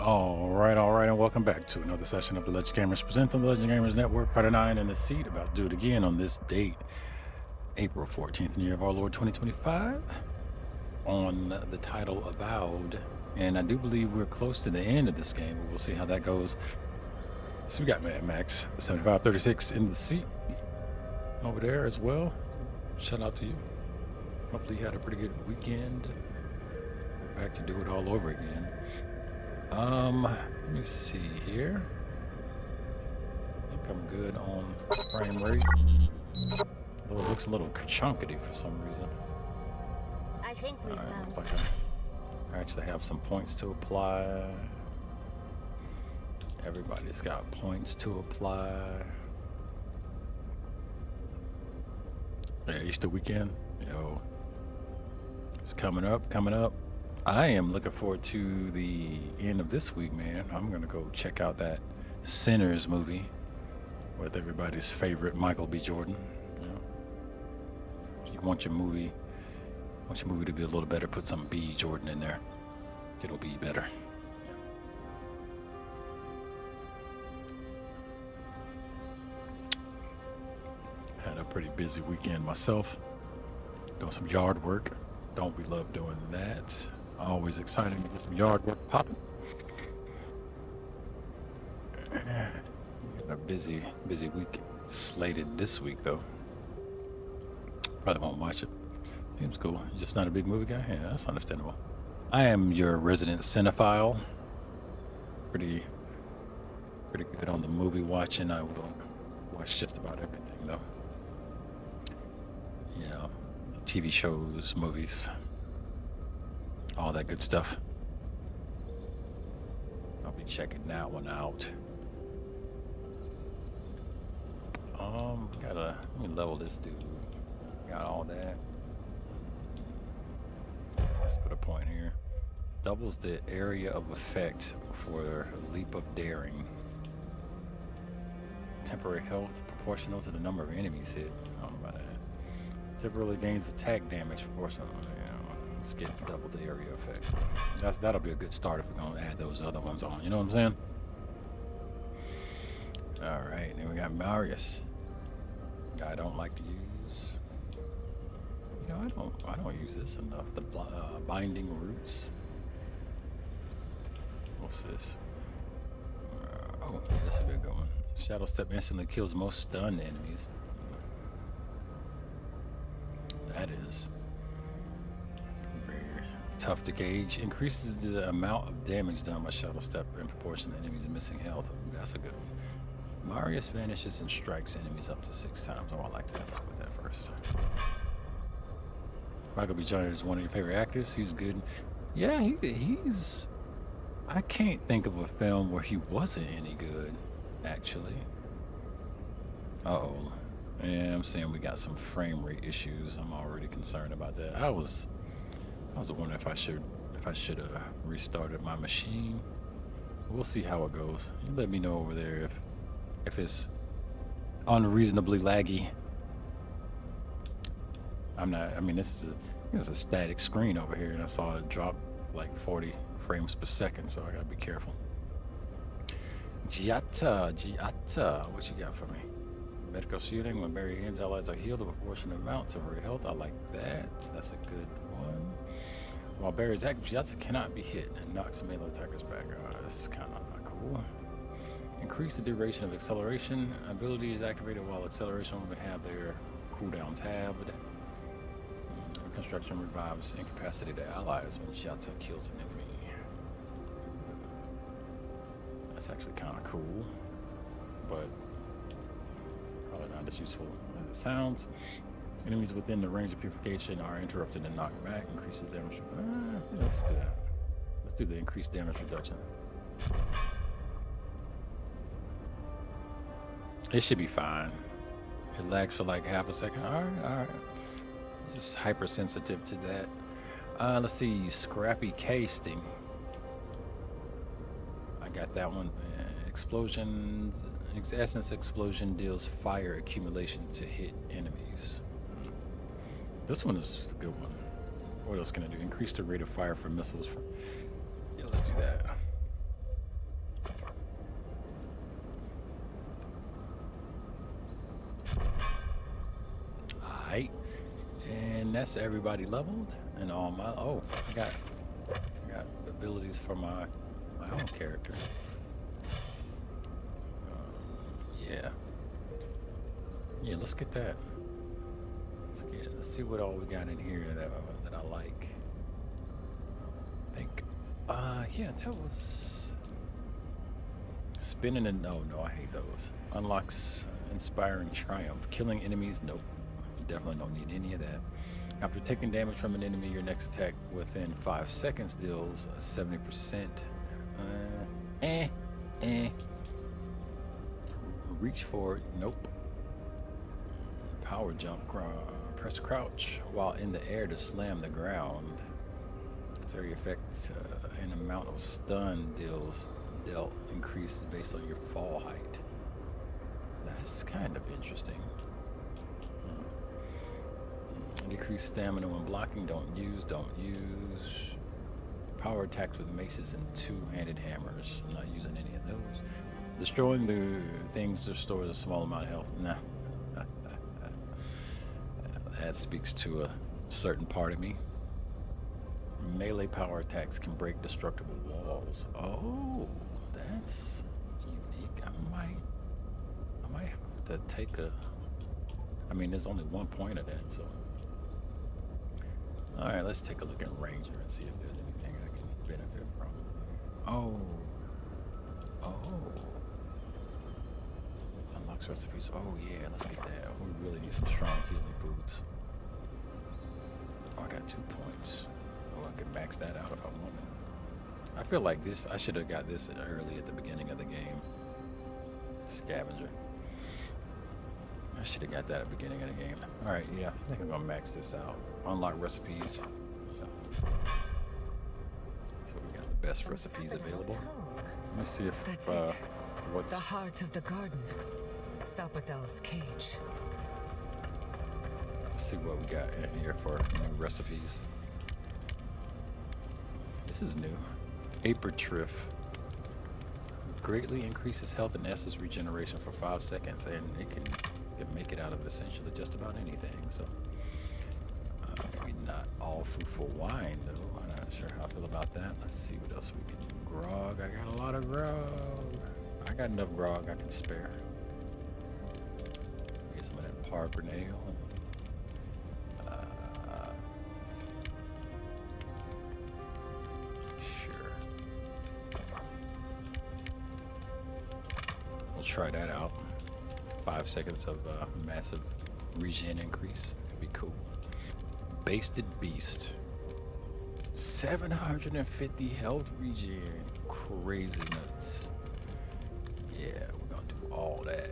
All right, and welcome back to another session of the Legend Gamers present on the Legend Gamers Network, part of 9 in the seat. About to do it again on this date, April 14th, in the year of our Lord 2025, on the title Avowed. And I do believe we're close to the end of this game, but we'll see how that goes. So we got Mad Max 7536 in the seat over there as well. Shout out to you. Hopefully you had a pretty good weekend. We're back to do it all over again. Let me see here. I think I'm good on frame rate. Though it looks a little chunkety for some reason. I think we found looks like I actually have some points to apply. Everybody's got points to apply. Yeah, Easter weekend. Yo, it's coming up. I am looking forward to the end of this week, man. I'm gonna go check out that Sinners movie with everybody's favorite Michael B. Jordan. You know, you want your movie to be a little better, put some B. Jordan in there. It'll be better. Had a pretty busy weekend myself. Doing some yard work. Don't we love doing that? Always exciting to get some yard work popping. Got a busy week slated this week though. Probably won't watch it. Seems cool. You're just not a big movie guy? Yeah, that's understandable. I am your resident cinephile. Pretty good on the movie watching. I will watch just about everything though. Yeah, TV shows, movies, all that good stuff. I'll be checking that one out. Let me level this dude. Got all that. Let's put a point here. Doubles the area of effect for Leap of Daring. Temporary health proportional to the number of enemies hit. I don't know about that. Temporarily gains attack damage proportional. Let's get double the area effect. That'll be a good start if we're gonna add those other ones on. You know what I'm saying? All right, then we got Marius. Guy I don't like to use. You know, I don't use this enough. The binding roots. What's this? Oh, yeah, this will be a good one. Shadow Step instantly kills most stunned enemies. That is very tough to gauge. Increases the amount of damage done by Shadow Step in proportion to enemies missing health. That's a good one. Marius vanishes and strikes enemies up to 6 times. Oh, I like that. Let's put that first. Michael B. Jordan is one of your favorite actors. He's good. Yeah, he's... I can't think of a film where he wasn't any good, actually. Uh-oh. Yeah, I'm saying we got some frame rate issues. I'm already concerned about that. I was wondering if I should have restarted my machine. We'll see how it goes. You let me know over there if it's unreasonably laggy. I mean, this is a static screen over here, and I saw it drop like 40 frames per second, so I gotta be careful. Giatta, what you got for me? Medical shielding, when barrier ends, allies are healed a proportionate amount to her health. I like that. That's a good one. While barriers active, Giatta cannot be hit and knocks melee attackers back. That's kind of not cool. Increase the duration of acceleration. Ability is activated while acceleration will have their cooldown tabbed. Construction revives incapacitated allies when Giatta kills an enemy. That's actually kind of cool, but probably not as useful as it sounds. Enemies within the range of purification are interrupted and knocked back. Increases damage. Yeah, let's do that. Let's do the increased damage reduction. It should be fine. It lags for like half a second. All right. Just hypersensitive to that. Let's see. Scrappy K Sting. I got that one. Explosion. Essence explosion deals fire accumulation to hit enemies. This one is a good one. What else can I do? Increase the rate of fire for missiles. Yeah, let's do that. finesse everybody leveled and all my I got abilities for my own character. Yeah. Yeah, let's get that. Let's see what all we got in here that I like. I think yeah, that was spinning and no, I hate those. Unlocks inspiring triumph. Killing enemies, nope. Definitely don't need any of that. After taking damage from an enemy, your next attack within 5 seconds deals 70%. Reach forward, nope. Power jump, press crouch while in the air to slam the ground. Very effect and amount of stun dealt increases based on your fall height. That's kind of interesting. Decrease stamina when blocking, don't use. Power attacks with maces and two-handed hammers, not using any of those. Destroying the things restores a small amount of health. Nah. That speaks to a certain part of me. Melee power attacks can break destructible walls. Oh, that's unique. I might have to take I mean, there's only 1 point of that, so. Alright, let's take a look at Ranger and see if there's anything I can benefit from. Oh. Unlocks recipes. Oh yeah, let's get that. We really need some strong healing foods. Oh, I got 2 points. Oh, I can max that out if I want it. I feel like I should have got this early at the beginning of the game. Scavenger. I should have got that at the beginning of the game. Alright, yeah, I think I'm gonna max this out. Unlock recipes. So we got the best recipes available. Let me see if That's it. what's The heart of the garden. Sapodal's cage. let's see what we got in here for new recipes. This is new. Apertriff. Greatly increases health and essence regeneration for 5 seconds, and it can make it out of essentially just about anything. So maybe not all fruitful wine though. I'm not sure how I feel about that. Let's see what else we can do. Grog. I got a lot of grog. I got enough grog I can spare. Get some of that Parker ale. Sure. We'll try that out. 5 seconds of massive regen increase. That'd be cool. Basted Beast. 750 health regen. Crazy nuts. Yeah, we're gonna do all that.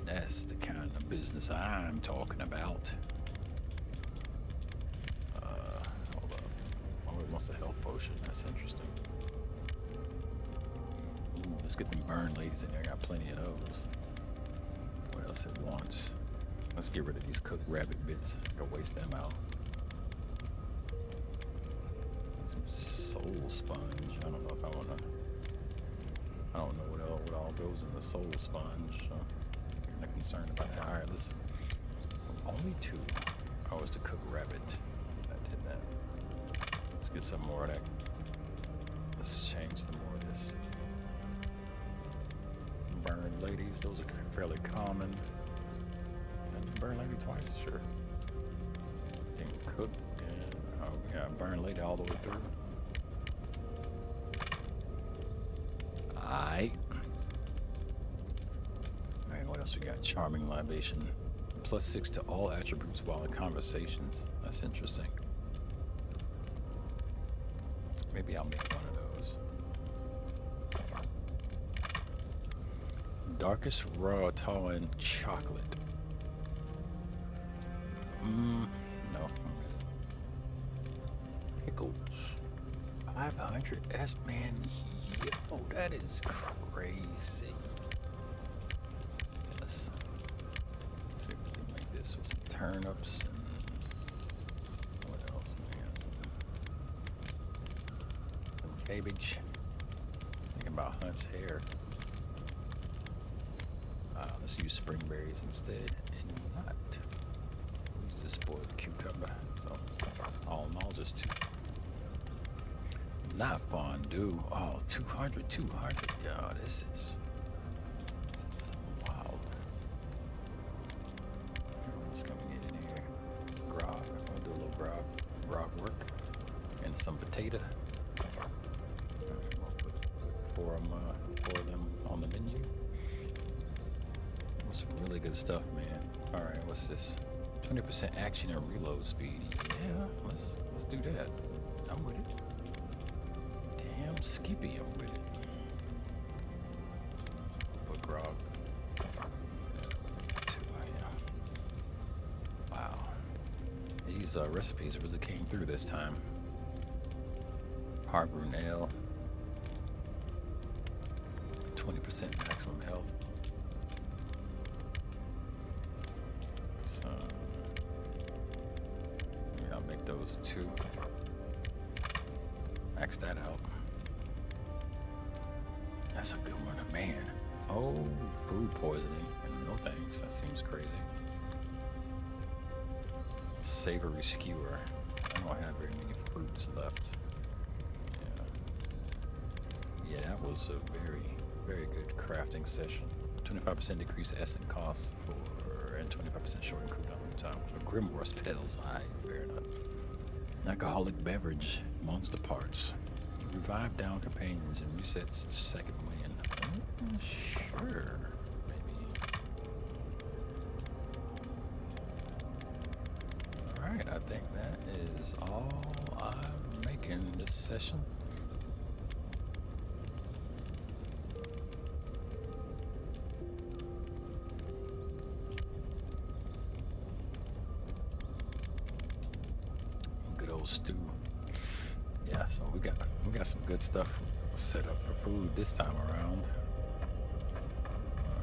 That's the kind of business I'm talking about. Hold up. Oh, it wants a health potion. That's interesting. Ooh, let's get them burn ladies in there. Got plenty of those. What else it wants? Let's get rid of these cooked rabbit bits. Gotta waste them out. Some soul sponge. I don't know if I wanna. I don't know what all goes in the soul sponge. So I'm not concerned about that. Alright, let's. Only 2. Oh, it's the cooked rabbit. I did that. Let's get some more of that. Let's change some more of this. Burn ladies, those are fairly common. And burn lady twice, sure. Can cook, and oh yeah, burn lady all the way through. Alright, what else we got? Charming libation. +6 to all attributes while in conversations. That's interesting. Maybe I'll make one of those. Darkest raw Tallinn chocolate. No. Pickles. 500 S, man. Yo, that is crazy. Let's see if we can make this with some turnips and what else? Some cabbage. Thinking about Hunt's hair. Let's use spring berries instead and not use this spoiled cucumber. So just two. Not fondue. Oh, 200, 200. Yo, this is wild. What's gonna get in here? Grog. I'm gonna do a little grog work. And some potato. We'll put four of them on the menu. Some really good stuff, man. All right, what's this? 20% action and reload speed. Yeah, let's do that. I'm with it. Damn, Skippy, I'm with it. But grog. Wow. These recipes really came through this time. Hard-brewed ale. 20% maximum health. So, yeah, I'll make those two. Max that out. That's a good one, man. Oh, food poisoning. No thanks. That seems crazy. Savory skewer. I don't have very many fruits left. Yeah, that was a very, very good crafting session. 25% decrease essence costs and 25% shortened cooldown time for Grimoire's Petals. Alright, fair enough. Alcoholic beverage, monster parts. Revive down companions and resets second win. Sure, maybe. Alright, I think that is all I'm making this session. Good old stew. Yeah, so we got some good stuff set up for food this time around.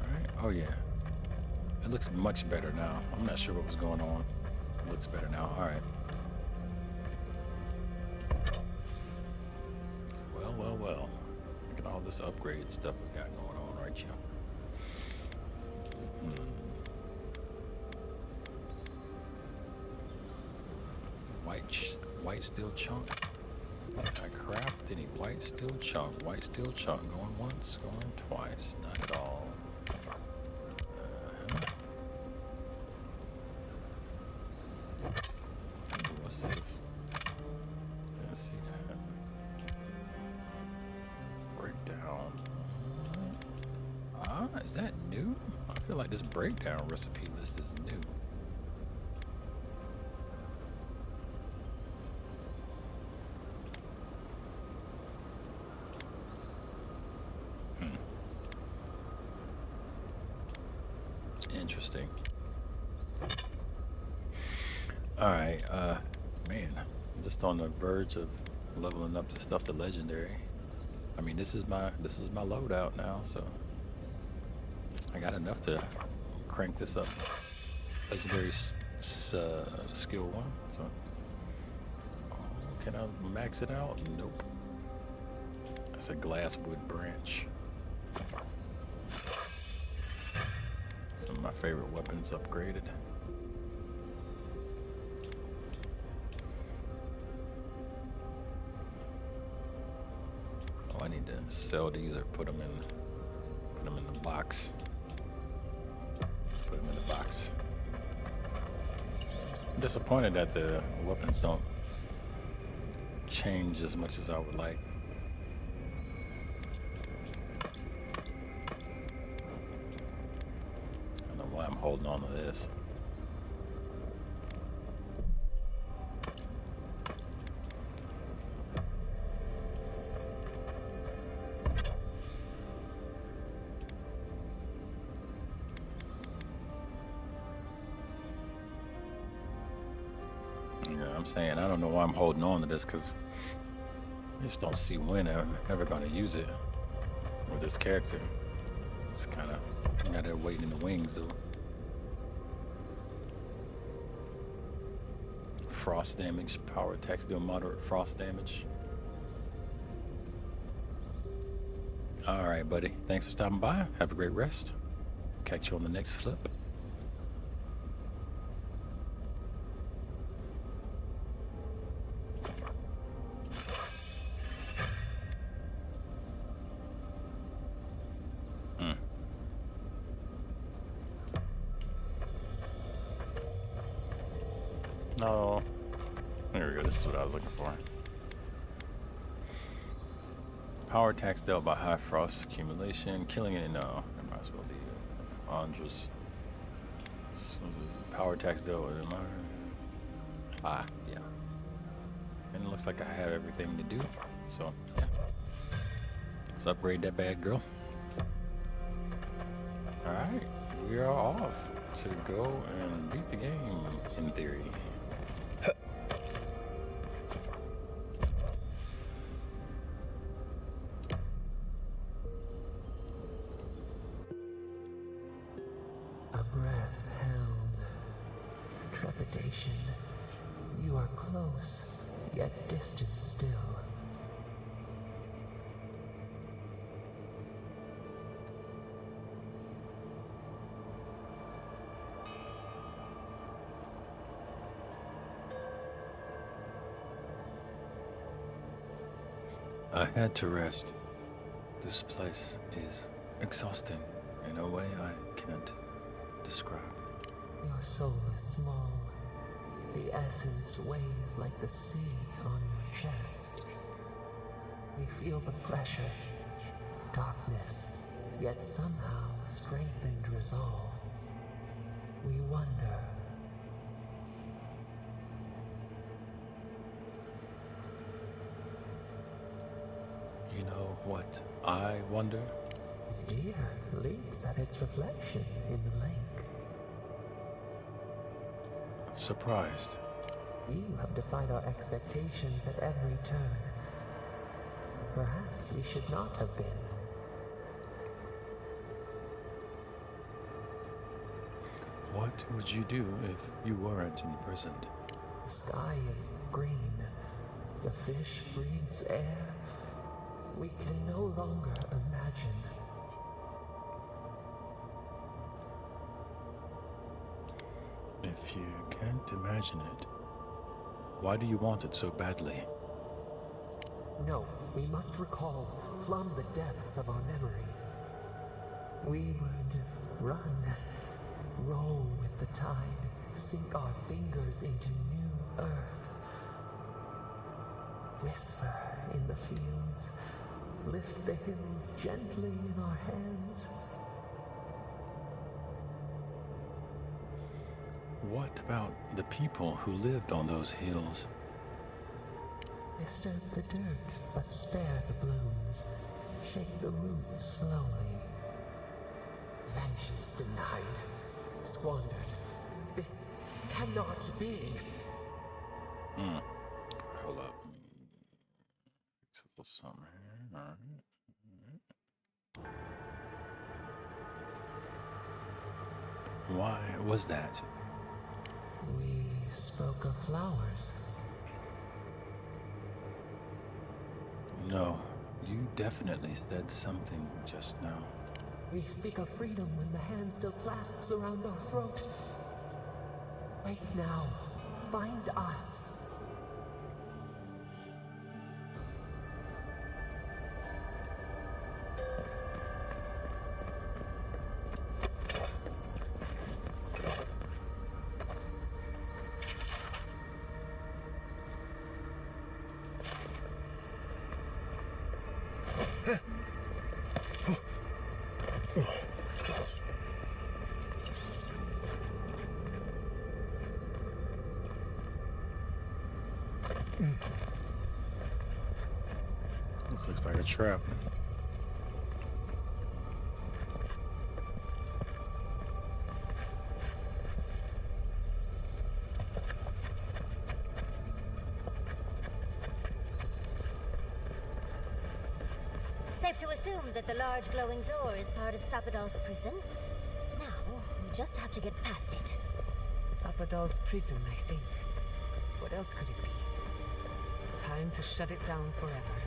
Alright. Oh yeah. It looks much better now. I'm not sure what was going on. It looks better now. Alright. Well. Look at all this upgrade stuff we got going on right here. White steel chunk. I craft any white steel chunk. White steel chunk. Going once, going twice. Not at all. What's this? Let's see that. Breakdown. Is that new? I feel like this breakdown recipe list is new. Interesting. Alright, man, I'm just on the verge of leveling up the stuff to legendary. I mean, this is my loadout now, so I got enough to crank this up. Legendary skill 1. So, can I max it out? Nope. That's a glasswood branch. Some of my favorite weapons upgraded. Oh, I need to sell these or put them in the box. Put them in the box. I'm disappointed that the weapons don't change as much as I would like. I don't know why I'm holding on to this. I'm saying I don't know why I'm holding on to this, because I just don't see when I'm ever going to use it with this character. It's kind of got it waiting in the wings though. Frost damage, power attacks deal moderate frost damage. Alright buddy, thanks for stopping by. Have a great rest. Catch you on the next flip. No. There we go. This is what I was looking for. Power tax dealt by high frost accumulation. Killing it. No. It might as well be Andros. Power tax dealt with. Yeah. And it looks like I have everything to do. So, yeah. Let's upgrade that bad girl. Alright. We are off to go and beat the game, in theory. A breath held, trepidation. You are close, yet distant still. I had to rest. This place is exhausting in a way I can't describe. Your soul is small. The essence weighs like the sea on your chest. We feel the pressure, darkness, yet somehow strengthened resolve. We wonder. You know what I wonder? Deer leaps at its reflection in the lake. Surprised. You have defied our expectations at every turn. Perhaps we should not have been. What would you do if you weren't imprisoned? The sky is green. The fish breathes air. We can no longer imagine. If you can't imagine it, why do you want it so badly? No, we must recall, plumb the depths of our memory. We would run, roll with the tide, sink our fingers into new earth. Whisper in the fields, lift the hills gently in our hands. What about the people who lived on those hills? Disturb the dirt, but spare the blooms. Shake the roots slowly. Vengeance denied, squandered. This cannot be. Hold up. Fix a little something here. All right. Why was that? We spoke of flowers. No, you definitely said something just now. We speak of freedom when the hand still clasps around our throat. Wake now. Find us. This looks like a trap. Safe to assume that the large glowing door is part of Sapadal's prison. Now, we just have to get past it. Sapadal's prison, I think. What else could it be? Time to shut it down forever.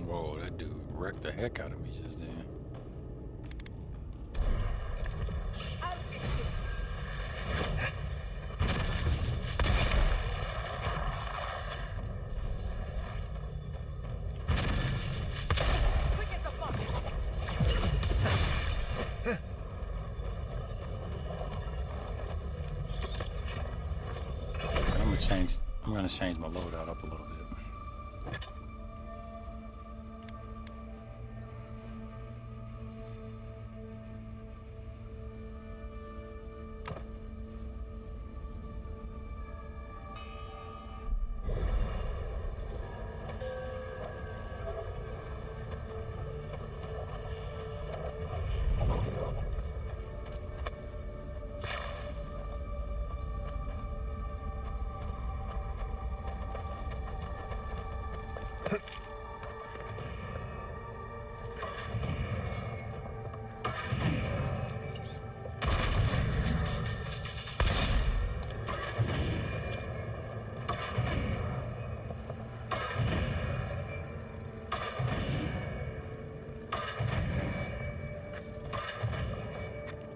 Whoa, that dude wrecked the heck out of me just then. I'm gonna change my loadout up a little bit.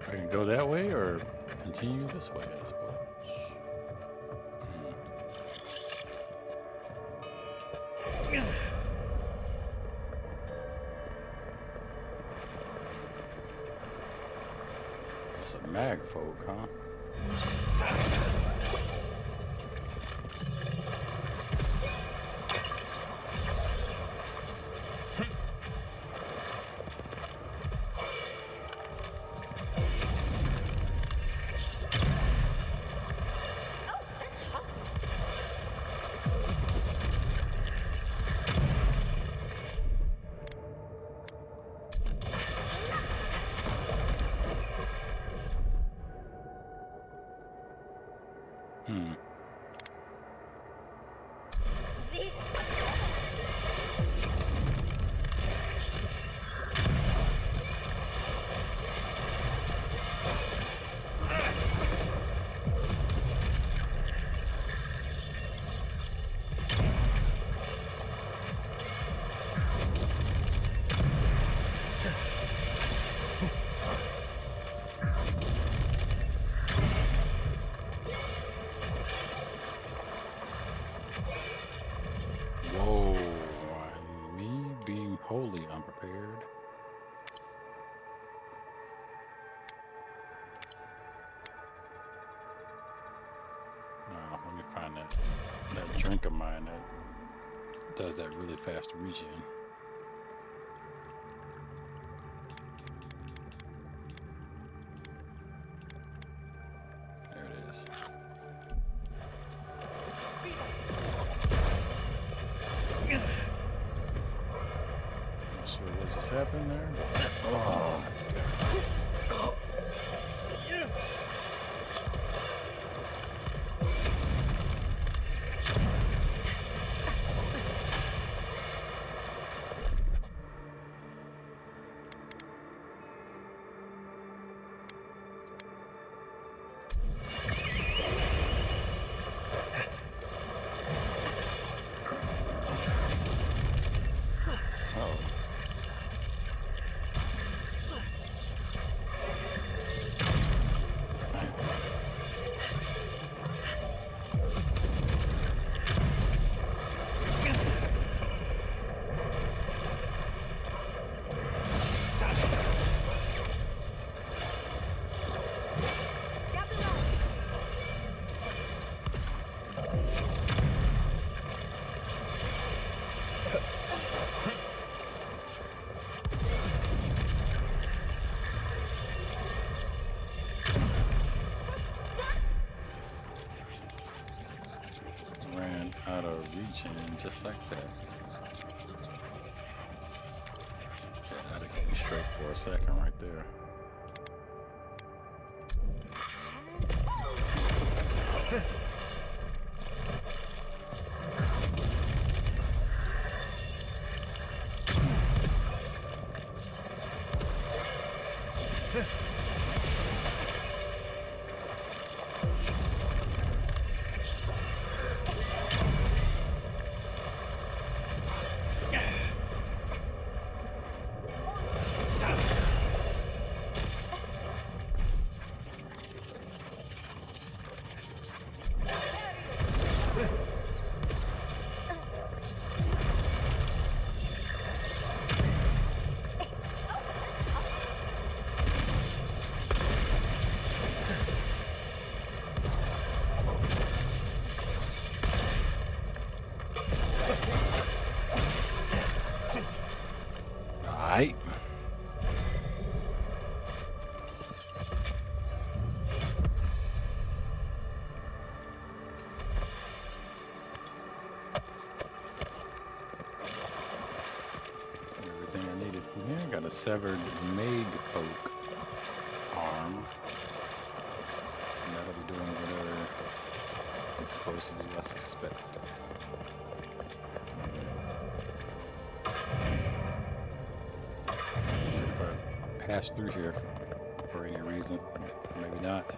I can go that way or continue this way, I suppose. It's a mag folk, huh? Wholly unprepared. Let me find that drink of mine that does that really fast regen. There it is. What just happened there? Oh. out of reach and just like that. Got out of getting straight for a second right there. Alright. Everything I needed from here. Got a severed Meg Poke arm. And that'll be doing whatever it's supposed to do, I suspect. See if I pass through here for any reason. Maybe not.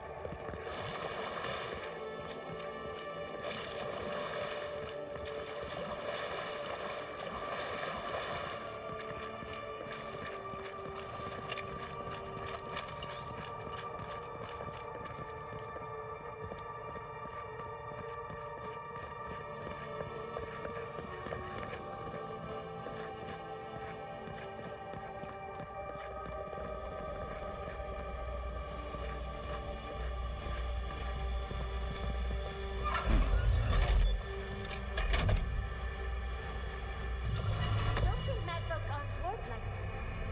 Don't think Madfolk arms work like.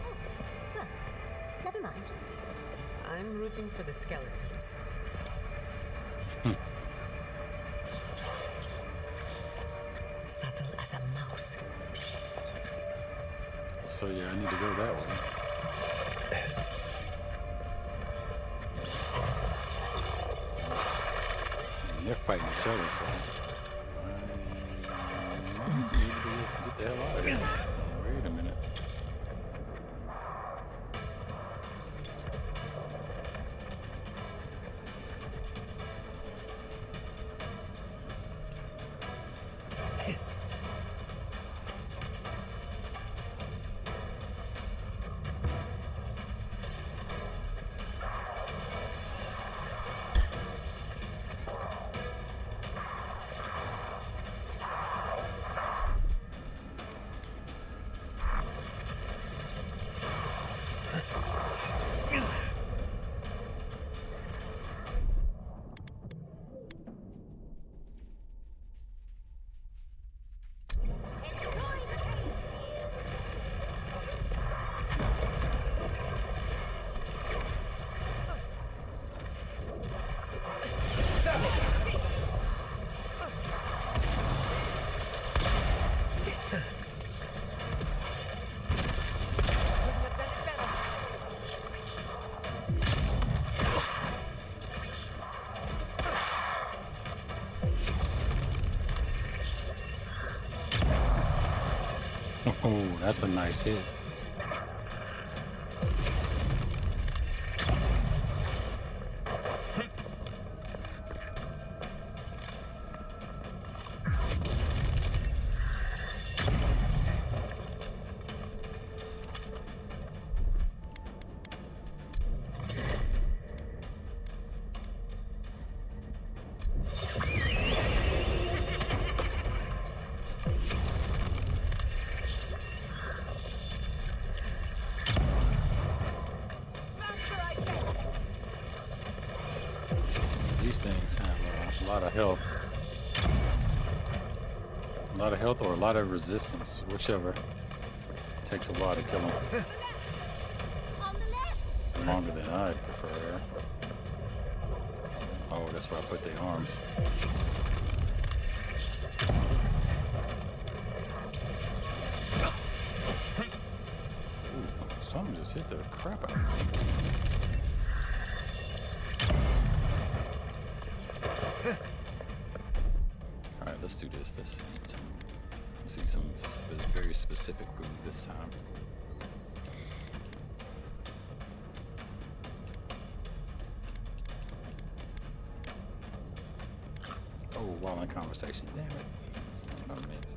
Oh, well, never mind. I'm rooting for the skeletons. Subtle as a mouse. So yeah, I need to go that way. And they're fighting each other, so I need to just get the hell out of here. Wait a minute. Oh, that's a nice hit. These things have a lot of health. A lot of health or a lot of resistance, whichever. Takes a while to kill them. On the left! Longer than I prefer. Oh, that's where I put the arms. beat the crap out of me. All right, let's do this. Let's eat some very specific food this time. Oh, while in conversation, damn it. That's not what I meant to do.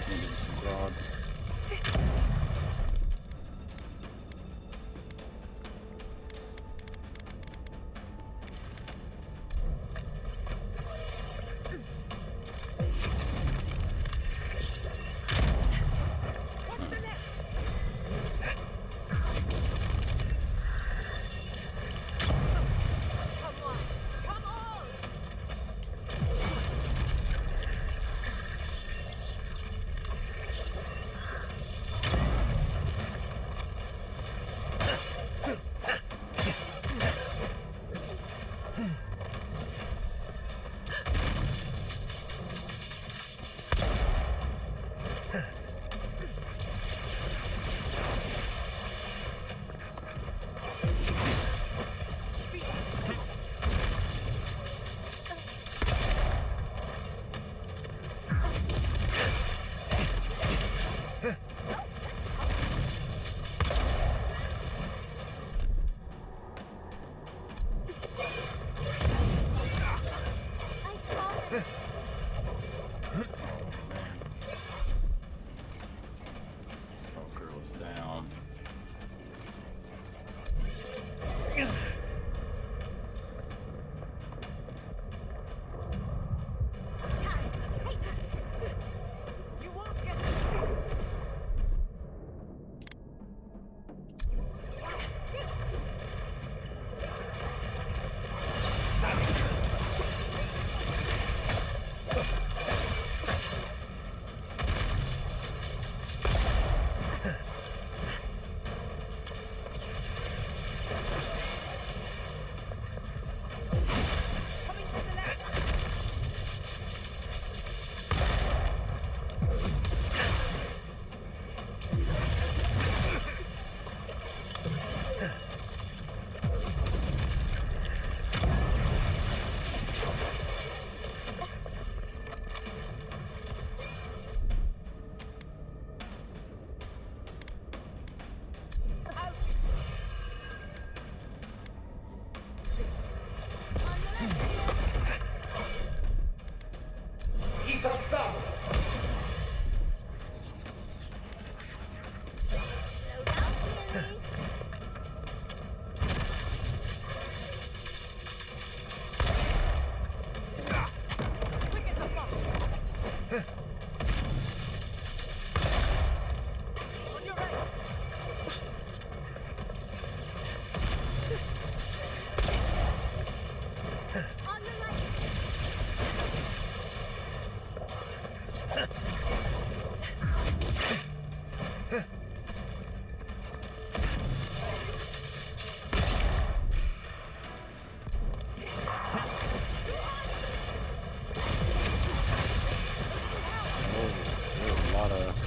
Maybe some grog.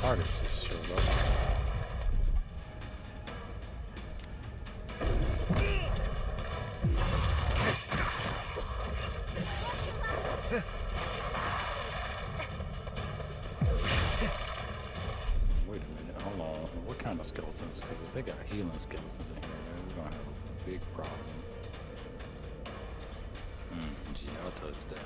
artists this showed up. Wait a minute, hold on. What kind of skeletons? Because if they got healing skeletons in here, we're gonna have a big problem. Gee, I'll touch down.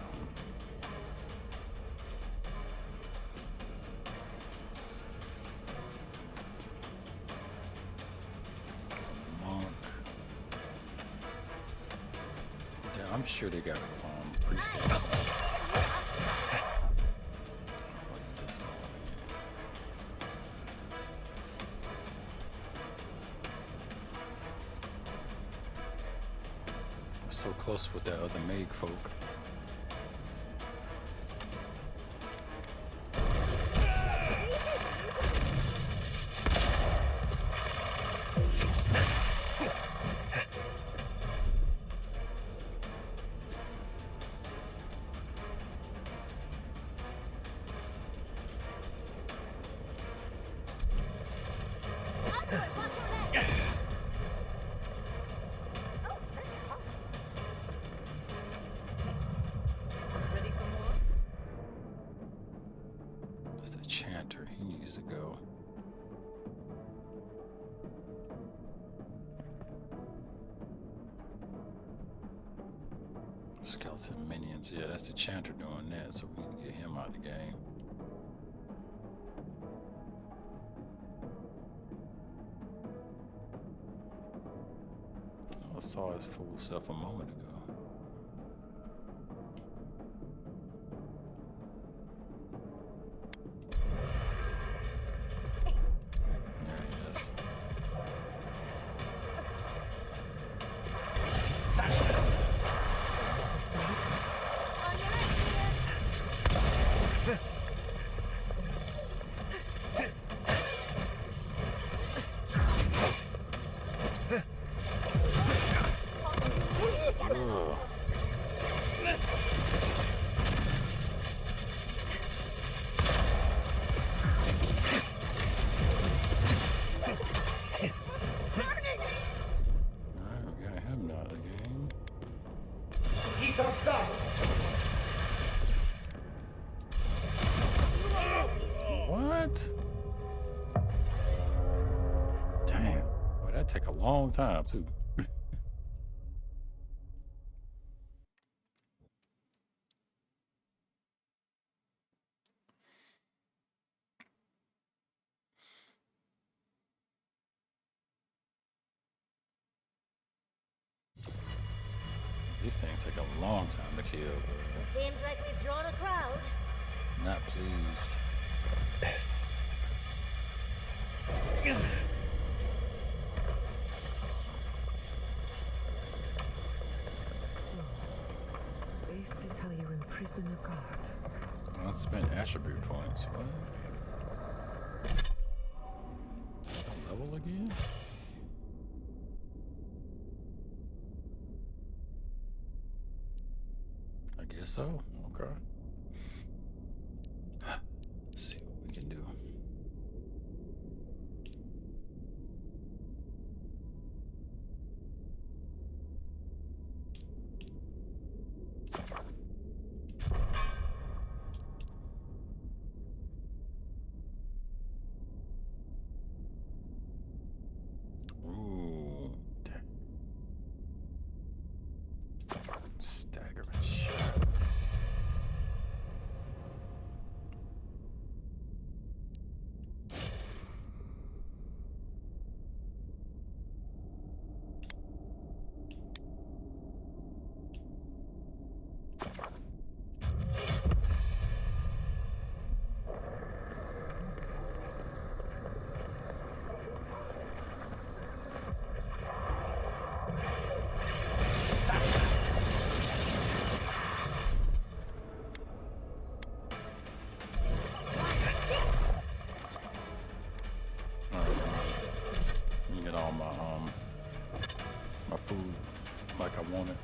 I'm sure they got priestess. So close with that other Maag folk. it go? Skeleton minions. Yeah, that's the Chanter doing that, so we need to get him out of the game. I saw his full self a moment ago. There he is. Ugh. Alright, we got him out of the game. He's outside. What? Damn. Boy, that take a long time too. These things take a long time to kill. It seems like we've drawn a crowd. Not pleased. This is how you imprison a god. I'll spend attribute points. What? A level again? I guess so. Okay. Let's see what we can do. Ooh. Dang. Staggering shot. Let me get all my food like I want it.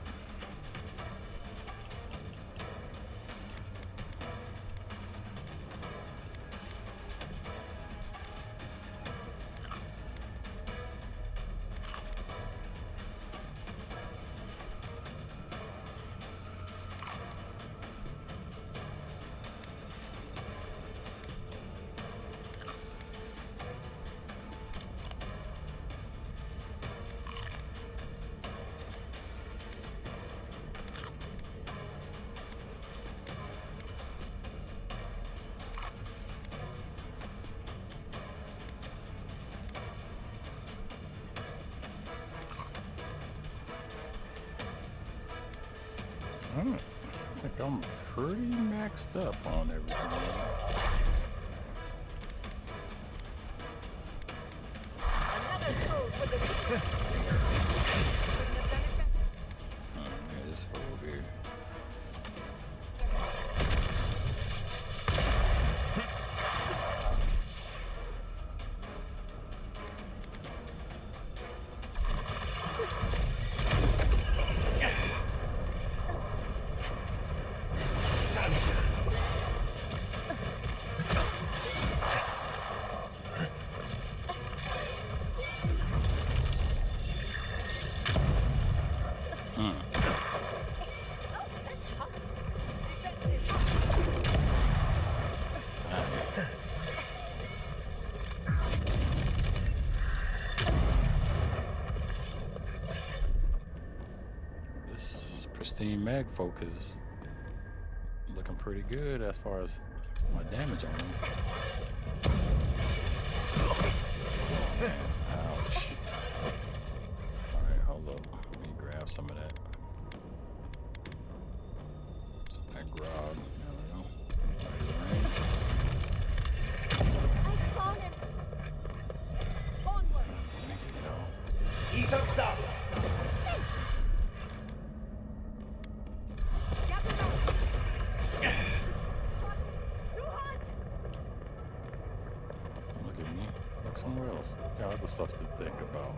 I think I'm pretty maxed up on everything. Another soul for the Look at this fool here. Pristine Meg folk is looking pretty good as far as my damage on them. Ouch. Alright, hold up. Let me grab some of that. Some of that grog. There we go. I've fallen. Onward. Thank you, y'all. Isang Saba. Don't look at me. Look somewhere else. Got other stuff to think about.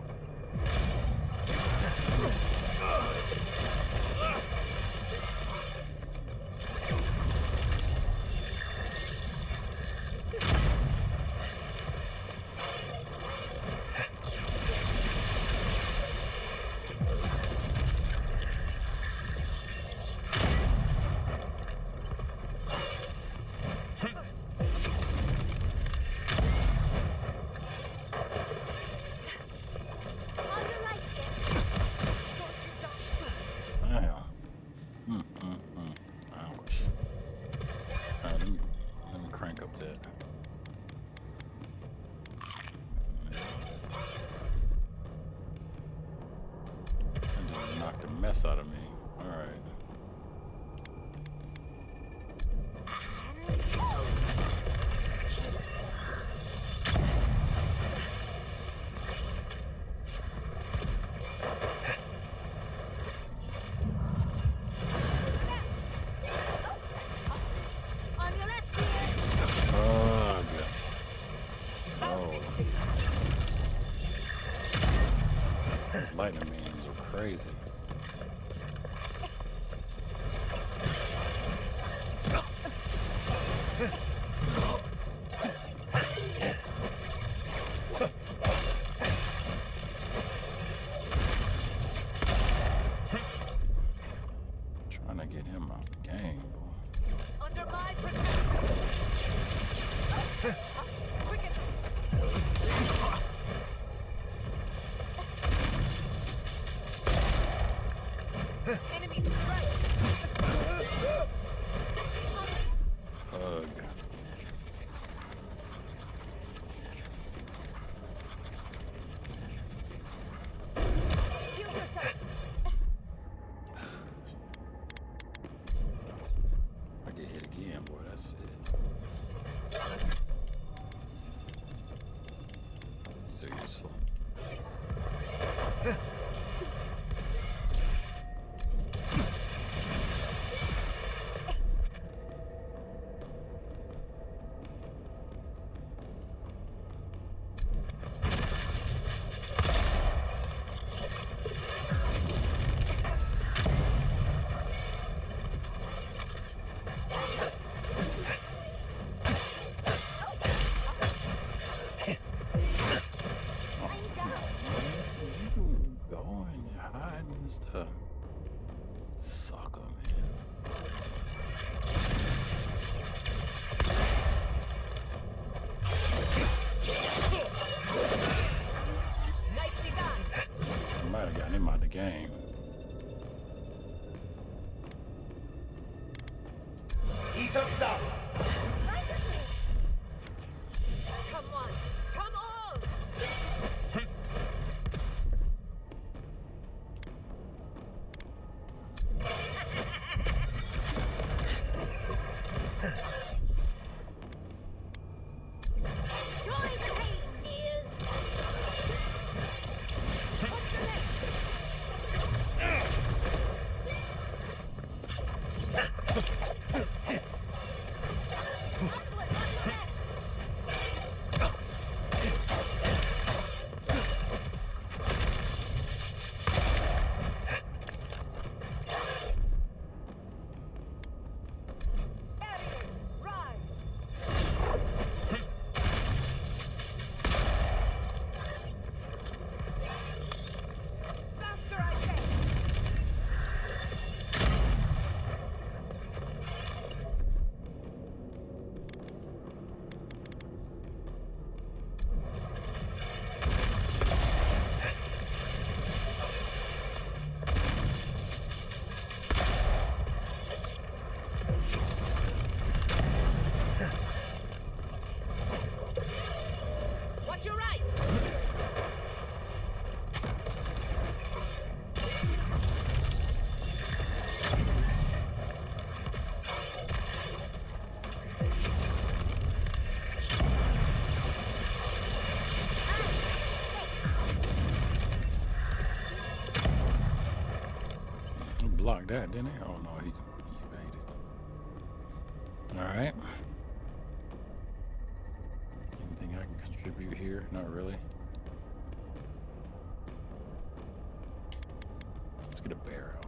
On your right, Skip. Damn. Ouch. Alright, let me crank up that. That just knocked the mess out of me. Alright. On your left, dear. Ugh. Oh. Lightning beams are crazy. Trying to get him out the game, boy. Under my protection. Quicken. Enemy to the right. Ugh. Shield yourself. I get hit again, boy. That's it. These are useful. Going, you're hiding and stuff. Sucker, man. Nicely done. I might have gotten him out of the game. Isang Saba. Right with me. Come on. Come all. block that, didn't he? Oh no, he evaded. Alright. Anything I can contribute here? Not really. Let's get a bear out.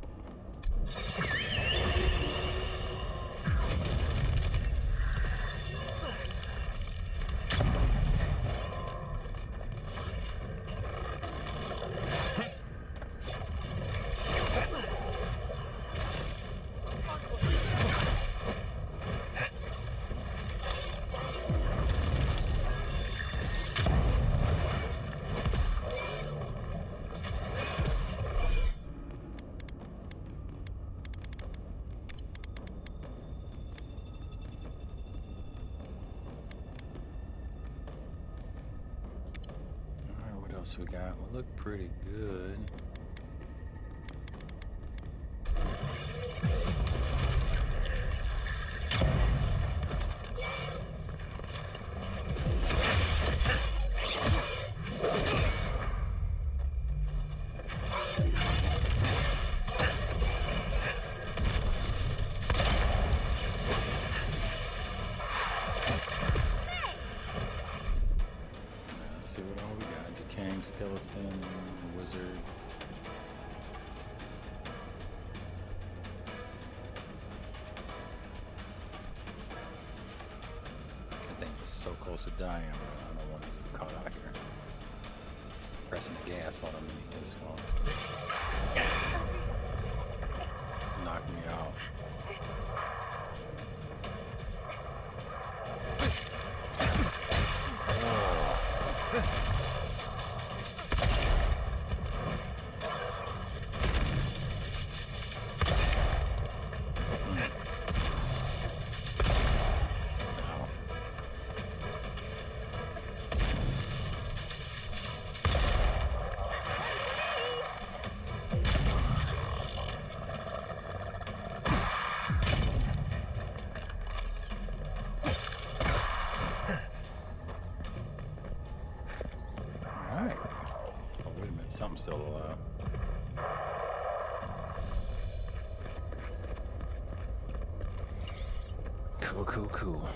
What else we got? We look pretty good. Let's see what all we got. Decaying skeleton, wizard. I think it's so close to dying, I don't want to get caught out here. Pressing the gas on him and he's gonna knock me out. Alright. Oh, wait a minute. Something's still alive. Cool, cool, cool.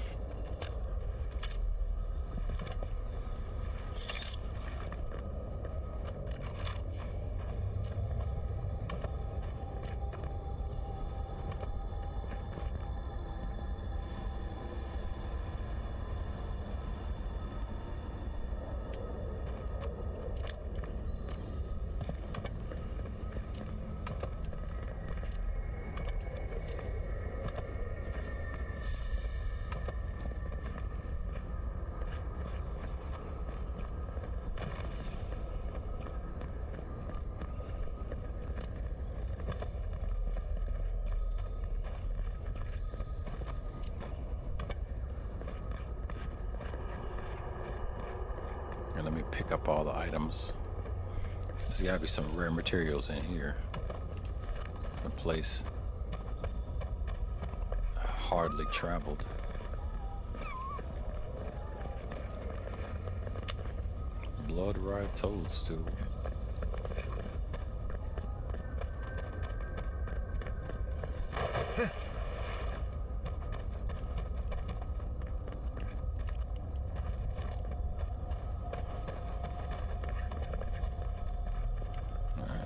Let me pick up all the items. There's gotta be some rare materials in here. A place hardly traveled. Blood-ripe toadstool.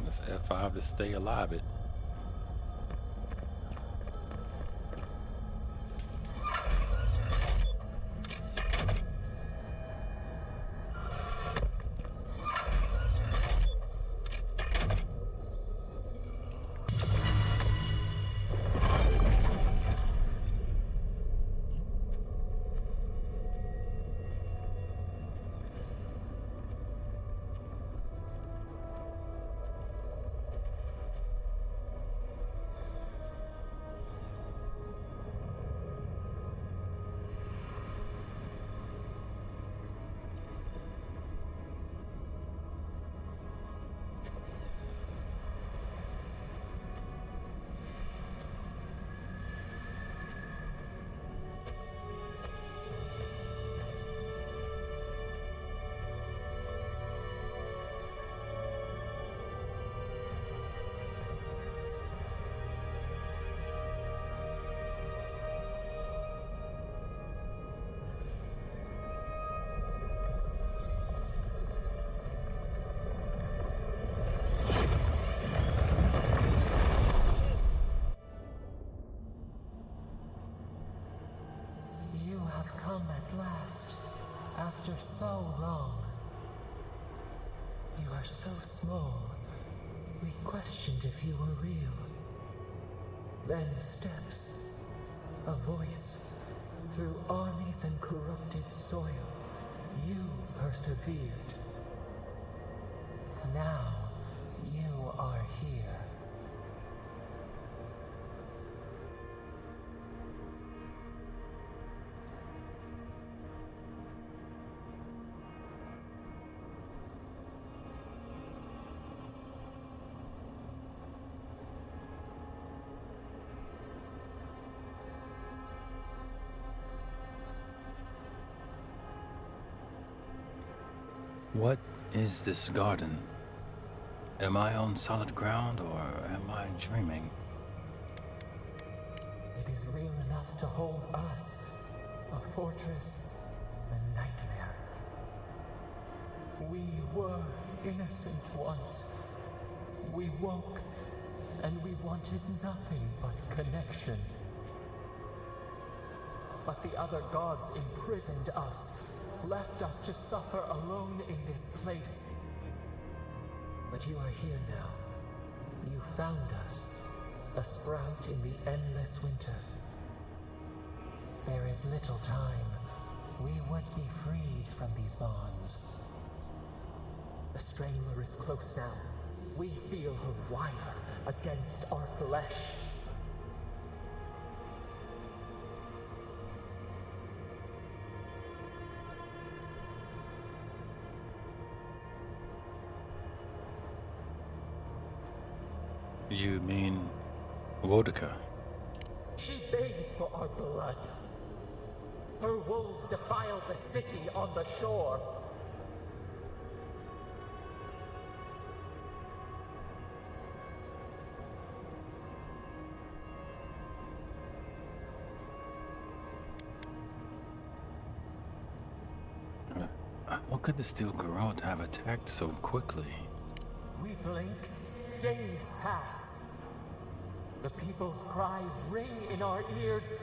Let's F5 to stay alive it. After so long, you are so small, we questioned if you were real. Then steps, a voice, through armies and corrupted soil, you persevered. Now, you are here. What is this garden? Am I on solid ground or am I dreaming? It is real enough to hold us, a fortress, a nightmare. We were innocent once. We woke, and we wanted nothing but connection. But the other gods imprisoned us, left us to suffer alone in this place. But you are here now. You found us, a sprout in the endless winter. There is little time. We would be freed from these bonds. The Strangler is close now. We feel her wire against our flesh. You mean Wodika? She begs for our blood. Her wolves defile the city on the shore. How could the Steel Garrote have attacked so quickly? We blink, days pass. The people's cries ring in our ears.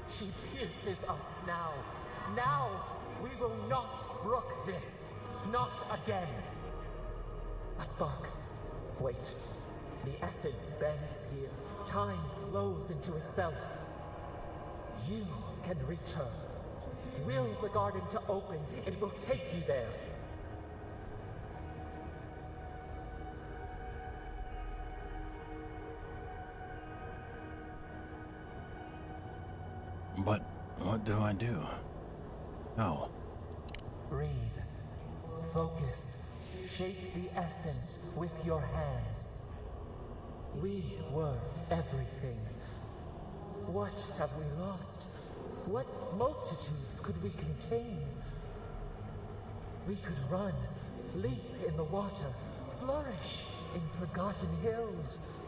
She pierces us now. Now, we will not brook this. Not again. A spark. Wait. The essence bends here. Time flows into itself. You can reach her. Will the garden to open, it will take you there. But what do I do? How? Breathe. Focus. Shape the essence with your hands. We were everything. What have we lost? What multitudes could we contain? We could run, leap in the water, flourish in forgotten hills.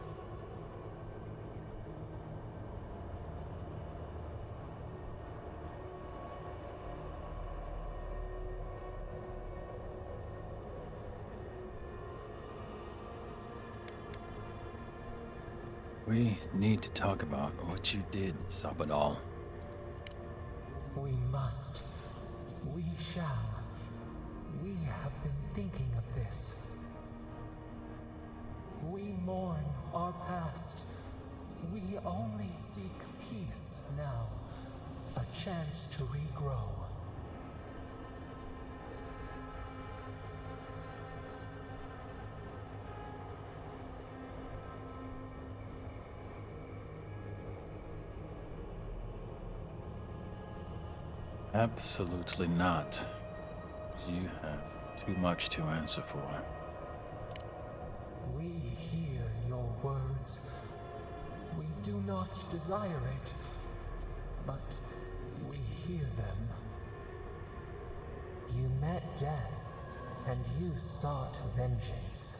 We need to talk about what you did, Sabadal. We must. We shall. We have been thinking of this. We mourn our past. We only seek peace now. A chance to regrow. Absolutely not. You have too much to answer for. We hear your words. We do not desire it, but we hear them. You met death, and you sought vengeance.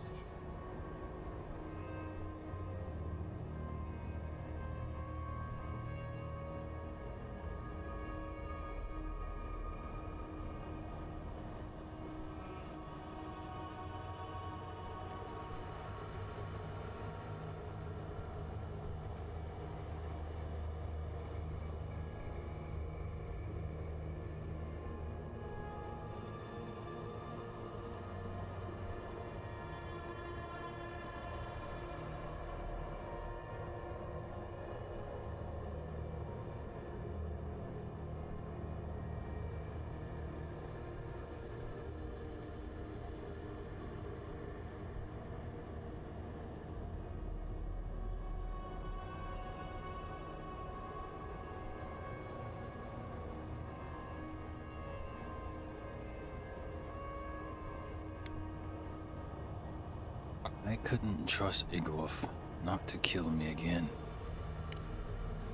I couldn't trust Igorf not to kill me again.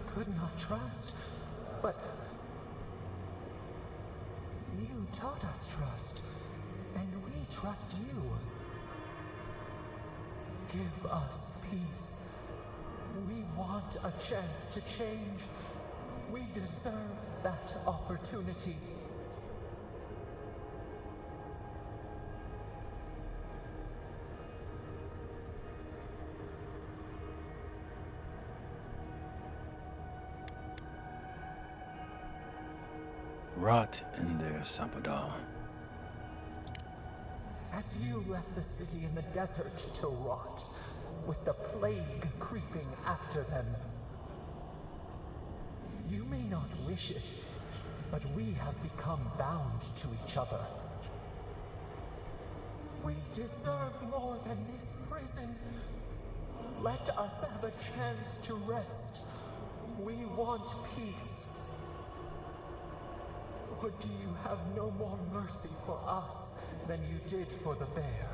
Could not trust, but you taught us trust, and we trust you. Give us peace. We want a chance to change. We deserve that opportunity. Rot in there, Sapadal. As you left the city in the desert to rot, with the plague creeping after them, you may not wish it, but we have become bound to each other. We deserve more than this prison. Let us have a chance to rest. We want peace. Or do you have no more mercy for us than you did for the bear?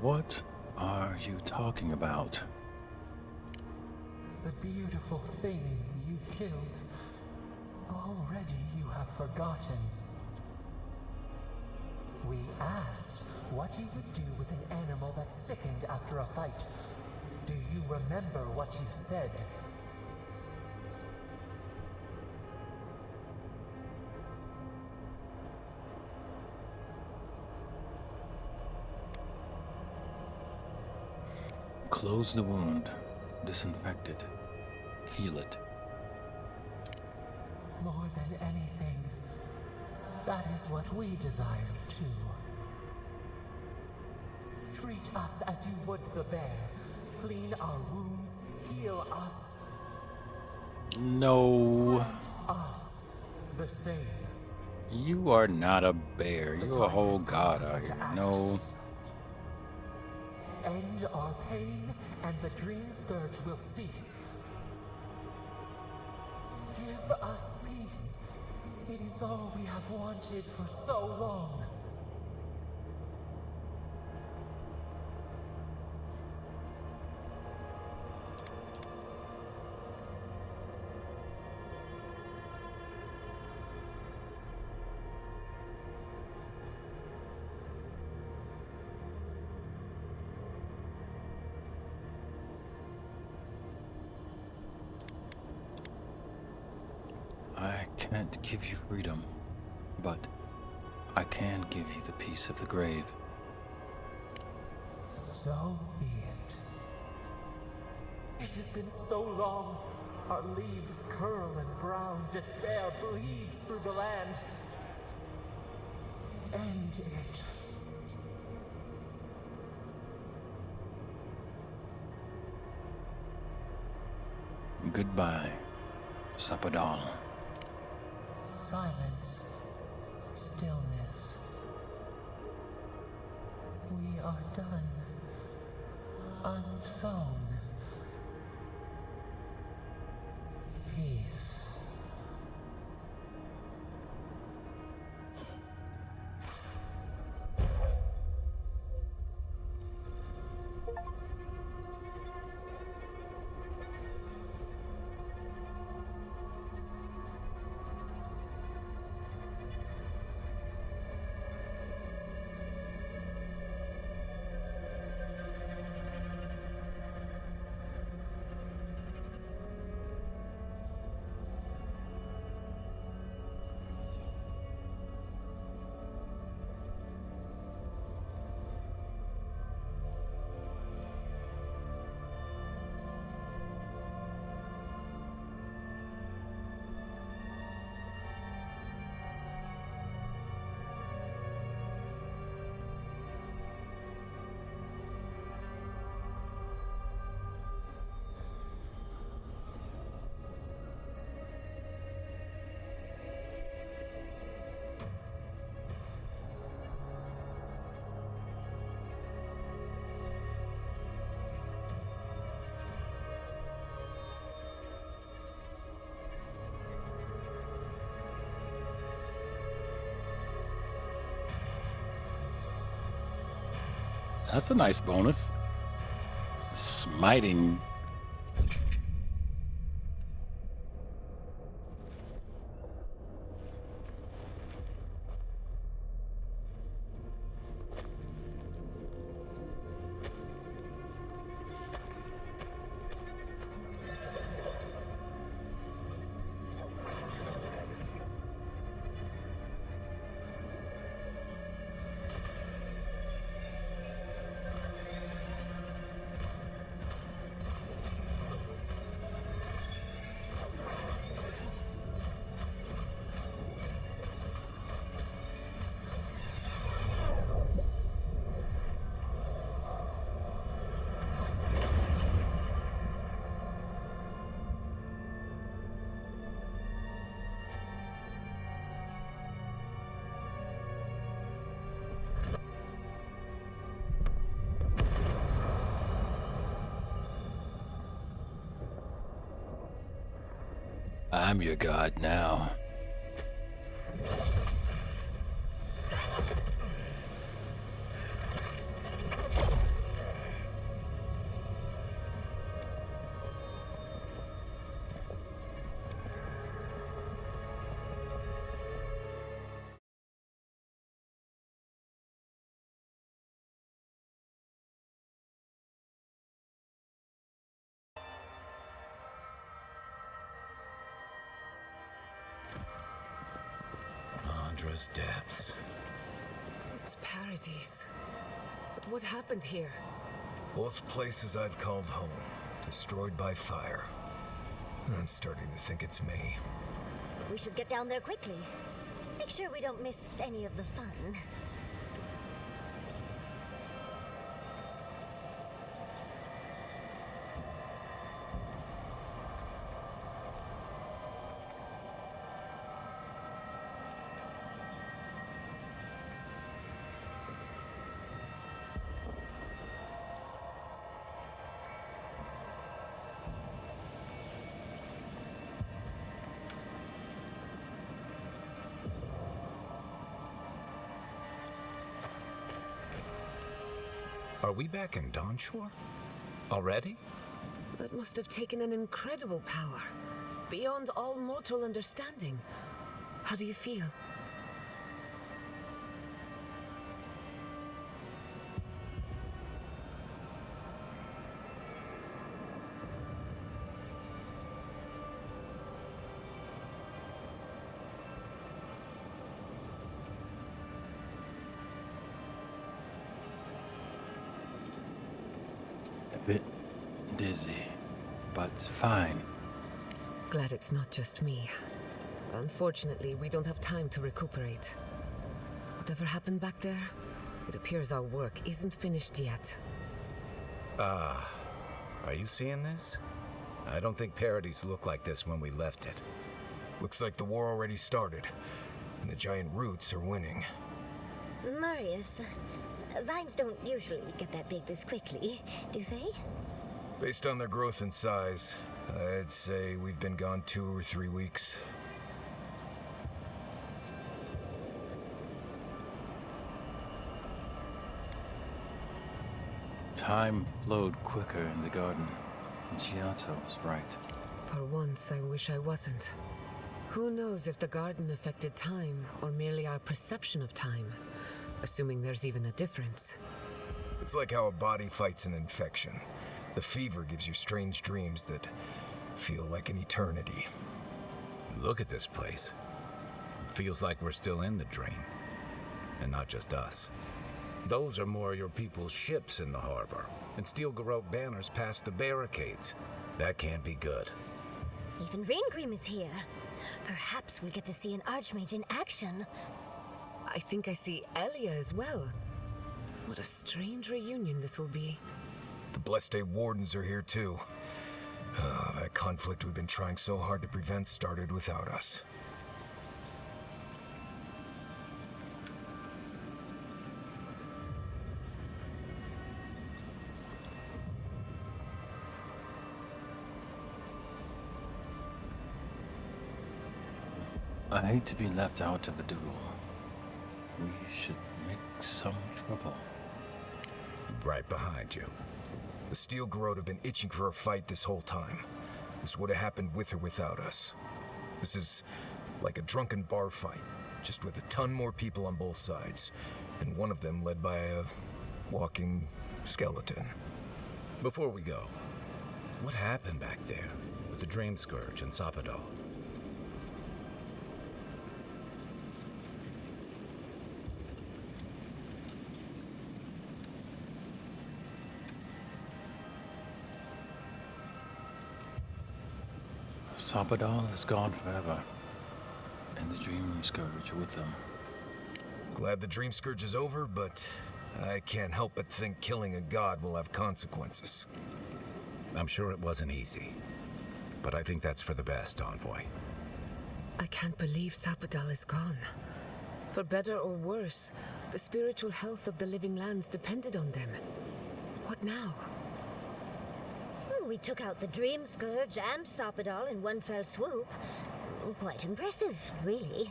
What are you talking about? The beautiful thing you killed. Already you have forgotten. We asked what you would do with an animal that sickened after a fight. Do you remember what you said? Close the wound, disinfect it, heal it. More than anything, that is what we desire too. Treat us as you would the bear. Clean our wounds, heal us, No, us the same. you are not a bear. You're a whole god out here. No, End our pain, and the dream scourge will cease. Give us peace. It is all we have wanted for so long. I can't give you freedom, but I can give you the peace of the grave. So be it. It has been so long. Our leaves curl and brown. Despair bleeds through the land. End it. Goodbye, Sapadal. Silence. Stillness. We are done. Unsown. Peace. That's a nice bonus. Smiting. I'm your god now. Andra's depths. It's paradise. But what happened here? Both places I've called home, destroyed by fire. I'm starting to think it's me. We should get down there quickly. Make sure we don't miss any of the fun. Are we back in Dawnshore? Already? That must have taken an incredible power. Beyond all mortal understanding. How do you feel? A bit dizzy, but fine. Glad it's not just me. Unfortunately, we don't have time to recuperate. Whatever happened back there, it appears our work isn't finished yet. Are you seeing this? I don't think Paradise looked like this when we left it. Looks like the war already started, and the giant roots are winning. Marius, vines don't usually get that big this quickly, do they? Based on their growth and size, I'd say we've been gone 2 or 3 weeks. Time flowed quicker in the garden. Giotto was right. For once, I wish I wasn't. Who knows if the garden affected time, or merely our perception of time? Assuming there's even a difference. It's like how a body fights an infection. The fever gives you strange dreams that feel like an eternity. Look at this place. Feels like we're still in the drain. And not just us. Those are more of your people's ships in the harbor, and steel Garrote banners past the barricades. That can't be good. Even Ringrim is here. Perhaps we'll get to see an Archmage in action. I think I see Elia as well. What a strange reunion this will be. The Blessed Wardens are here too. That conflict we've been trying so hard to prevent started without us. I hate to be left out of a duel. We should make some trouble. Right behind you. The Steel Garrote have been itching for a fight this whole time. This would have happened with or without us. This is like a drunken bar fight, just with a ton more people on both sides, and one of them led by a walking skeleton. Before we go, what happened back there with the Dream Scourge and Sapadal? Sapadal is gone forever, and the Dream Scourge with them. Glad the Dream Scourge is over, but I can't help but think killing a god will have consequences. I'm sure it wasn't easy, but I think that's for the best, Envoy. I can't believe Sapadal is gone. For better or worse, the spiritual health of the living lands depended on them. What now? We took out the Dream Scourge and Sapadal in one fell swoop. Quite impressive, really.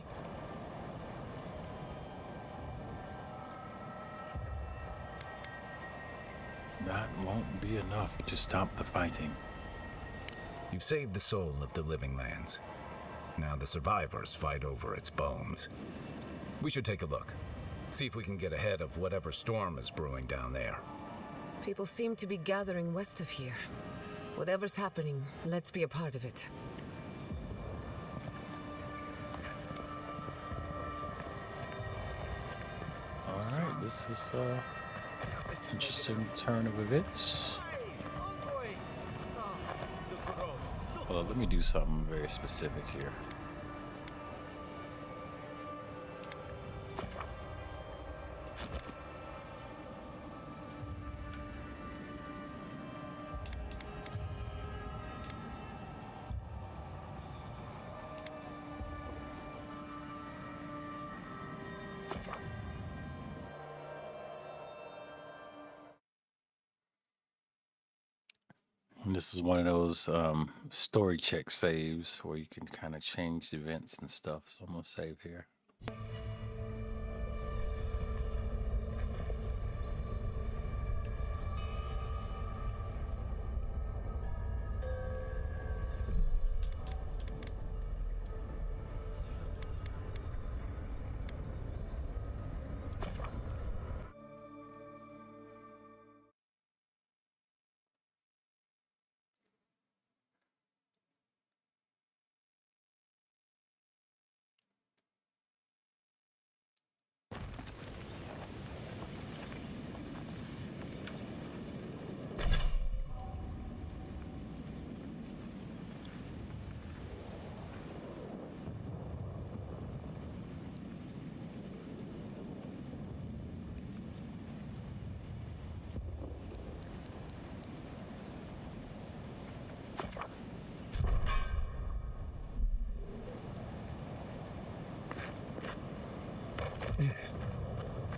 That won't be enough to stop the fighting. You've saved the soul of the living lands. Now the survivors fight over its bones. We should take a look. See if we can get ahead of whatever storm is brewing down there. People seem to be gathering west of here. Whatever's happening, let's be a part of it. Alright, this is interesting turn of events. Well, let me do something very specific here. And this is one of those story check saves where you can kind of change events and stuff. So I'm gonna save here.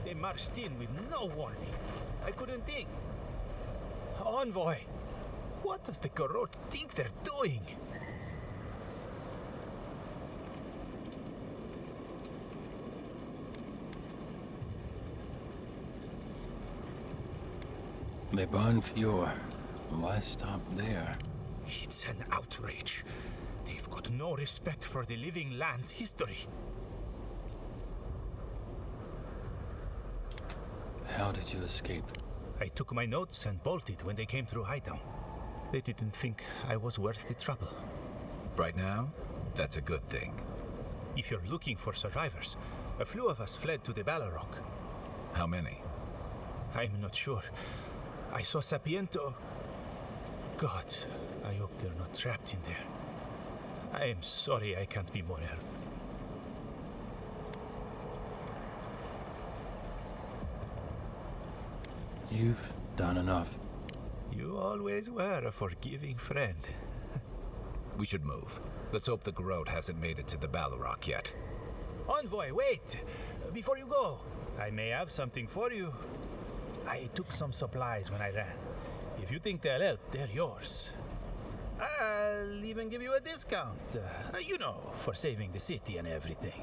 They marched in with no warning. I couldn't think. Envoy, what does the Garrote think they're doing? They burn Fjord. Why stop there? It's an outrage. They've got no respect for the living land's history. How did you escape? I took my notes and bolted when they came through Hightown. They didn't think I was worth the trouble. Right now, that's a good thing. If you're looking for survivors, a few of us fled to the Balrog. How many? I'm not sure. I saw Sapiento. God, I hope they're not trapped in there. I am sorry I can't be more help. You've done enough. You always were a forgiving friend. We should move. Let's hope the Garrote hasn't made it to the Balrog yet. Envoy, wait! Before you go, I may have something for you. I took some supplies when I ran. If you think they'll help, they're yours. I'll even give you a discount. You know, for saving the city and everything.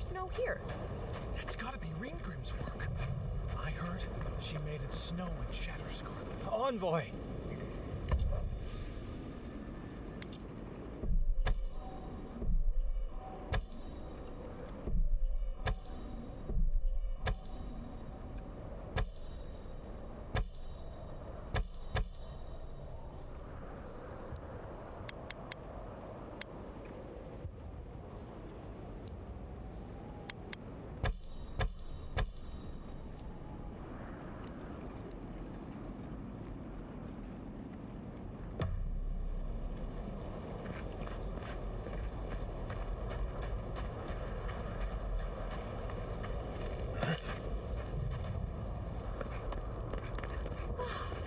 snow here? That's gotta be Ringgrim's work. I heard she made it snow in Shatterskull. Envoy!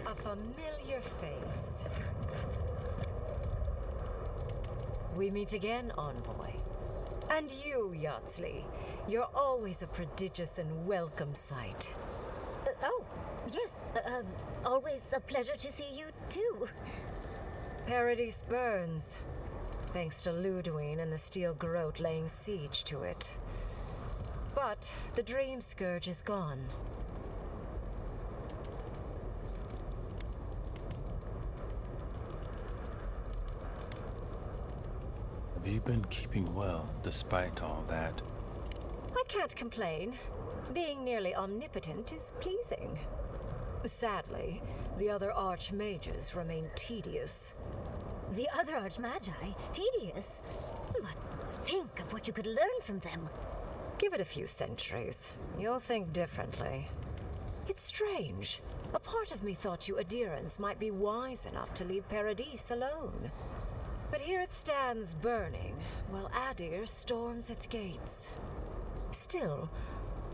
A familiar face. We meet again, Envoy. And you, Yardsley. You're always a prodigious and welcome sight. Oh, yes. Always a pleasure to see you, too. Paradise burns, thanks to Ludwine and the Steel Garrote laying siege to it. But the Dream Scourge is gone. Have you been keeping well despite all that? I can't complain. Being nearly omnipotent is pleasing. Sadly, the other archmages remain tedious. The other Archmagi? Tedious? But think of what you could learn from them. Give it a few centuries. You'll think differently. It's strange. A part of me thought you Adherents might be wise enough to leave Paradise alone. But here it stands burning, while Adir storms its gates. Still,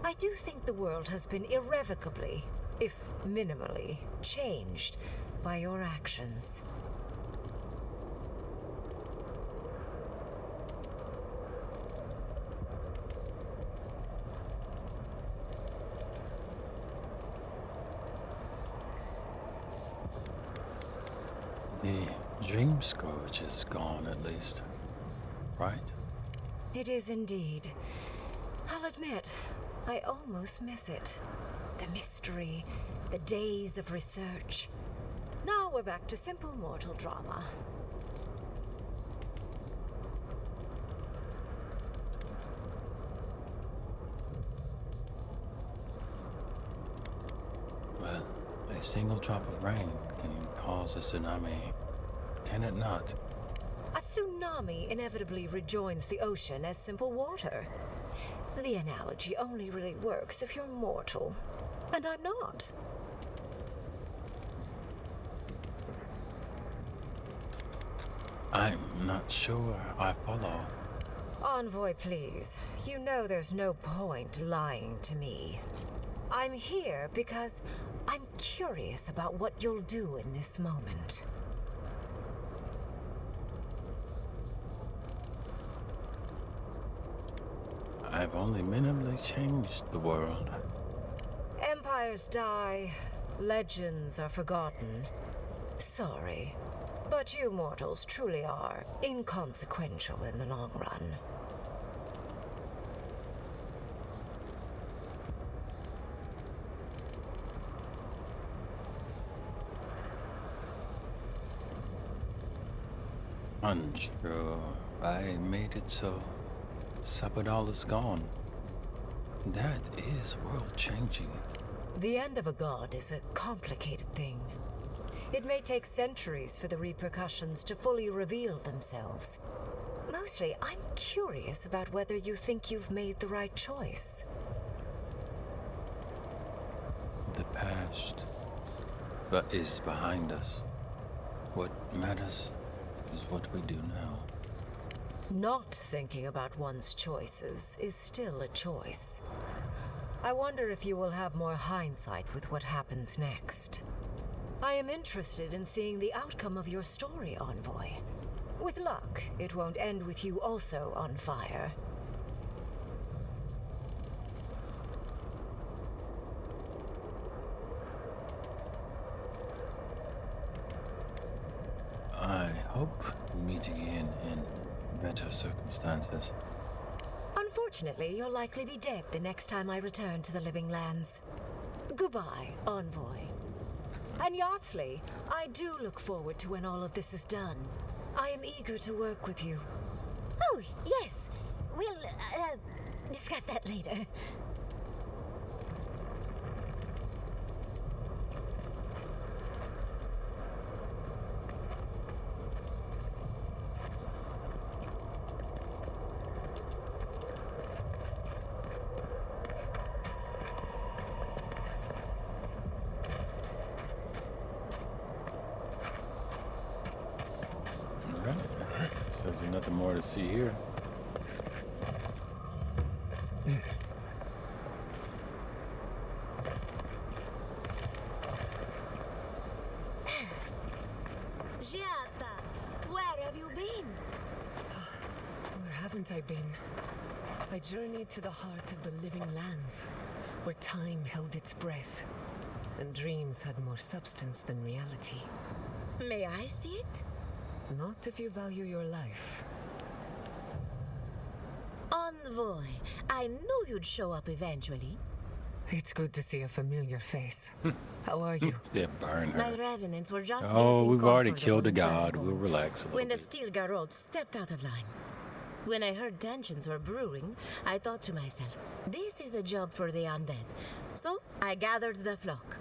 I do think the world has been irrevocably, if minimally, changed by your actions. The Dream Scourge is gone, at least. Right? It is indeed. I'll admit, I almost miss it. The mystery, the days of research. Now we're back to simple mortal drama. Well, a single drop of rain can cause a tsunami, can it not? A tsunami inevitably rejoins the ocean as simple water. The analogy only really works if you're mortal. And I'm not. I'm not sure I follow. Envoy, please. You know there's no point lying to me. I'm here because I'm curious about what you'll do in this moment. I've only minimally changed the world. Empires die, legends are forgotten. Sorry, but you mortals truly are inconsequential in the long run. Unsure I made it so. Sabadal is gone. That is world-changing. The end of a god is a complicated thing. It may take centuries for the repercussions to fully reveal themselves. Mostly, I'm curious about whether you think you've made the right choice. The past, but is behind us. What matters is what we do now. Not thinking about one's choices is still a choice. I wonder if you will have more hindsight with what happens next. I am interested in seeing the outcome of your story, Envoy. With luck, it won't end with you also on fire. I hope we meet again in better circumstances. Unfortunately, you'll likely be dead the next time I return to the Living Lands. Goodbye, Envoy. And Yardsley, I do look forward to when all of this is done. I am eager to work with you. Oh, yes. We'll, discuss that later. All right. Says there's nothing more to see here. Giata, where have you been? Where haven't I been? I journeyed to the heart of the Living Lands, where time held its breath, and dreams had more substance than reality. May I see it? Not if you value your life. Envoy, I knew you'd show up eventually. It's good to see a familiar face. How are you? Yeah, burn her. My revenants were just Oh, getting we've already comfortable killed a in god. Thunderbolt We'll relax a little when the bit. Steel Garrote stepped out of line. When I heard tensions were brewing, I thought to myself, this is a job for the undead. So I gathered the flock.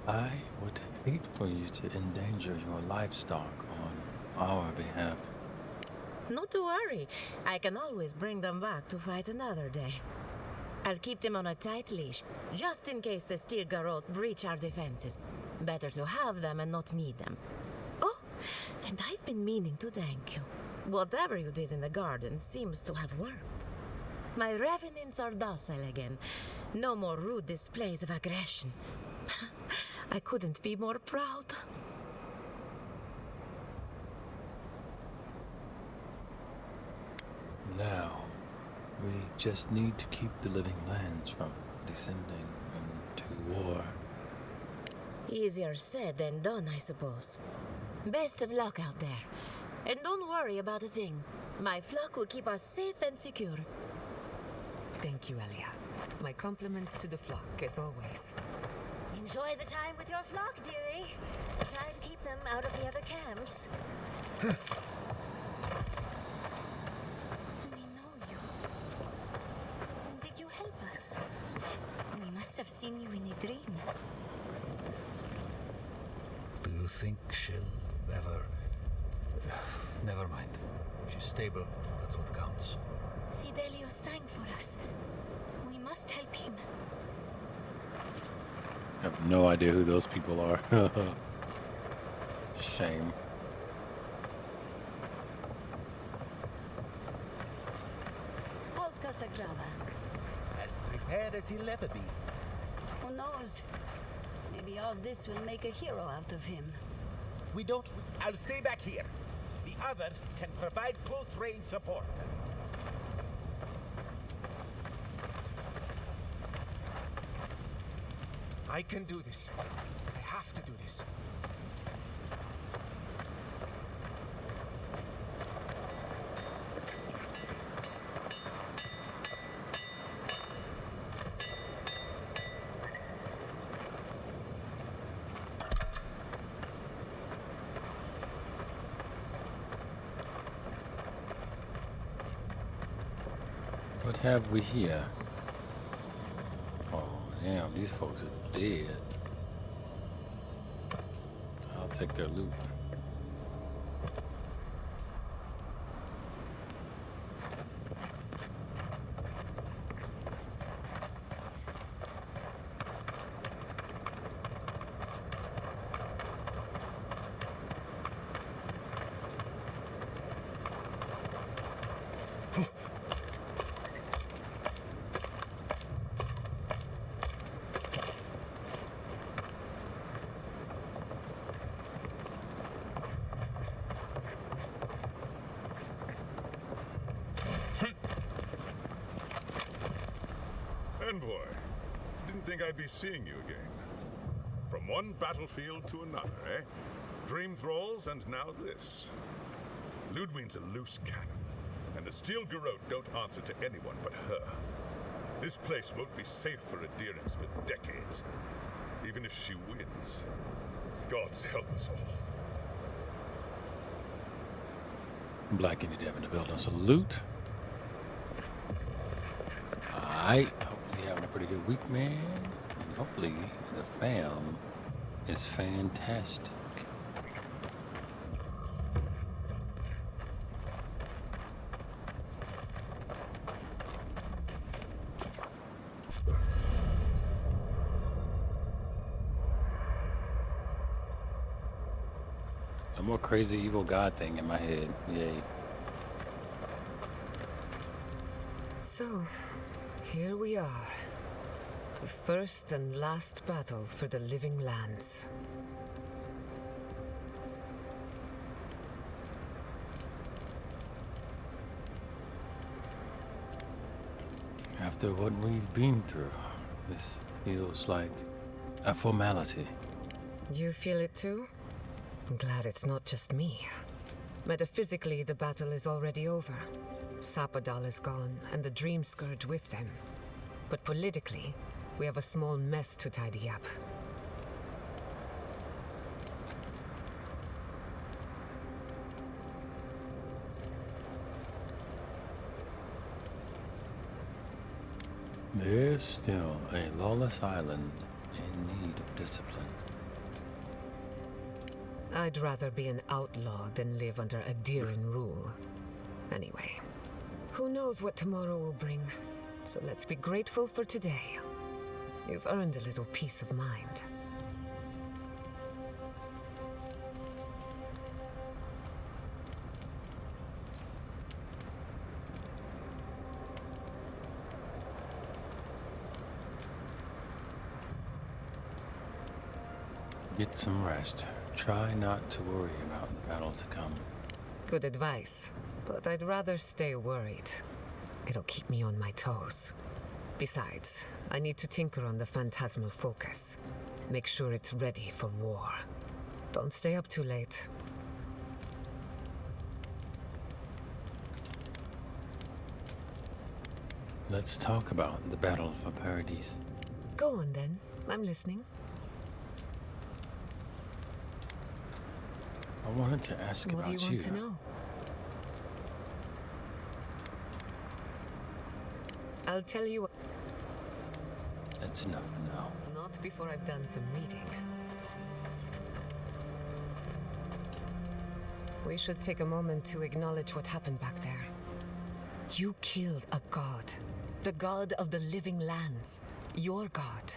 I would hate for you to endanger your livestock on our behalf. Not to worry, I can always bring them back to fight another day. I'll keep them on a tight leash, just in case the Steel Garrote breach our defenses. Better to have them and not need them. Oh, and I've been meaning to thank you. Whatever you did in the garden seems to have worked. My revenants are docile again. No more rude displays of aggression. I couldn't be more proud. Now, we just need to keep the Living Lands from descending into war. Easier said than done, I suppose. Best of luck out there. And don't worry about a thing. My flock will keep us safe and secure. Thank you, Elia. My compliments to the flock, as always. Enjoy the time with your flock, dearie. Try to keep them out of the other camps. We know you. Did you help us? We must have seen you in a dream. Do you think she'll ever... Never mind. She's stable. That's what counts. Fidelio sang for us. We must help him. I have no idea who those people are. Shame. Polska Sagrada. As prepared as he'll ever be. Who knows? Maybe all this will make a hero out of him. We don't... I'll stay back here. The others can provide close-range support. I can do this. I have to do this. What have we here? Oh, damn, these folks are dead. I'll take their loot. Didn't think I'd be seeing you again. From one battlefield to another, eh? Dream thralls, and now this. Ludwine's a loose cannon, and the Steel Garrote don't answer to anyone but her. This place won't be safe for adherents for decades, even if she wins. Gods help us all. Black Indie Dev in the building. Salute. Alright. Hopefully you're having a pretty good week, man. And hopefully the fam is fantastic. A more crazy evil god thing in my head. Yay. So, here we are. The first and last battle for the Living Lands. After what we've been through, this feels like a formality. You feel it too? I'm glad it's not just me. Metaphysically, the battle is already over. Sapadal is gone, and the Dream Scourge with them. But politically, we have a small mess to tidy up. There's still a lawless island in need of discipline. I'd rather be an outlaw than live under Adiran rule. Anyway, who knows what tomorrow will bring? So let's be grateful for today. You've earned a little peace of mind. Get some rest. Try not to worry about the battle to come. Good advice, but I'd rather stay worried. It'll keep me on my toes. Besides, I need to tinker on the phantasmal focus. Make sure it's ready for war. Don't stay up too late. Let's talk about the battle for Paradise. Go on then. I'm listening. I wanted to ask What about do you want to know? I'll tell you. That's enough for now. Not before I've done some reading. We should take a moment to acknowledge what happened back there. You killed a god. The god of the living lands. Your god.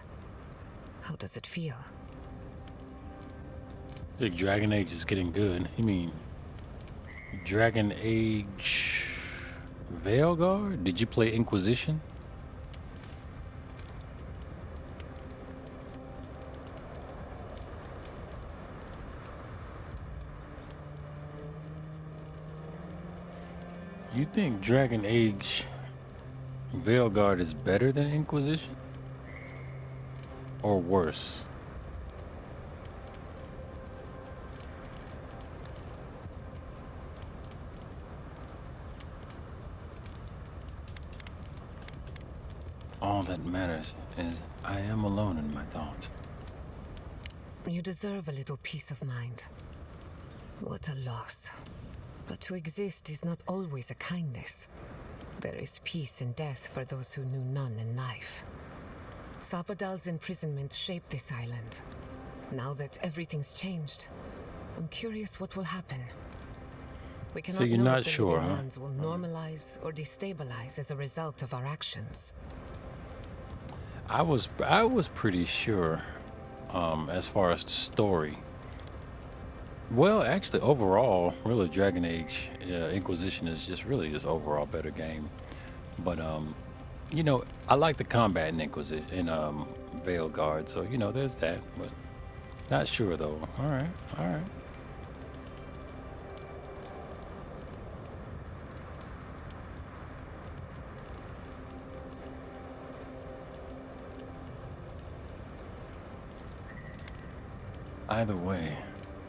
How does it feel? The Dragon Age is getting good. You mean Dragon Age Veilguard? Did you play Inquisition? You think Dragon Age Veilguard is better than Inquisition? Or worse? All that matters is I am alone in my thoughts. You deserve a little peace of mind. What a loss. But to exist is not always a kindness. There is peace in death for those who knew none in life. Sapadal's imprisonment shaped this island. Now that everything's changed, I'm curious what will happen. We cannot So you're know not if the sure, living huh? lands will normalize or destabilize as a result of our actions. I was pretty sure, as far as the story. Well, actually, overall, really, Dragon Age Inquisition is just overall better game. But you know, I like the combat in Inquisition in Veilguard, so you know, there's that. But not sure though. All right, all right. Either way,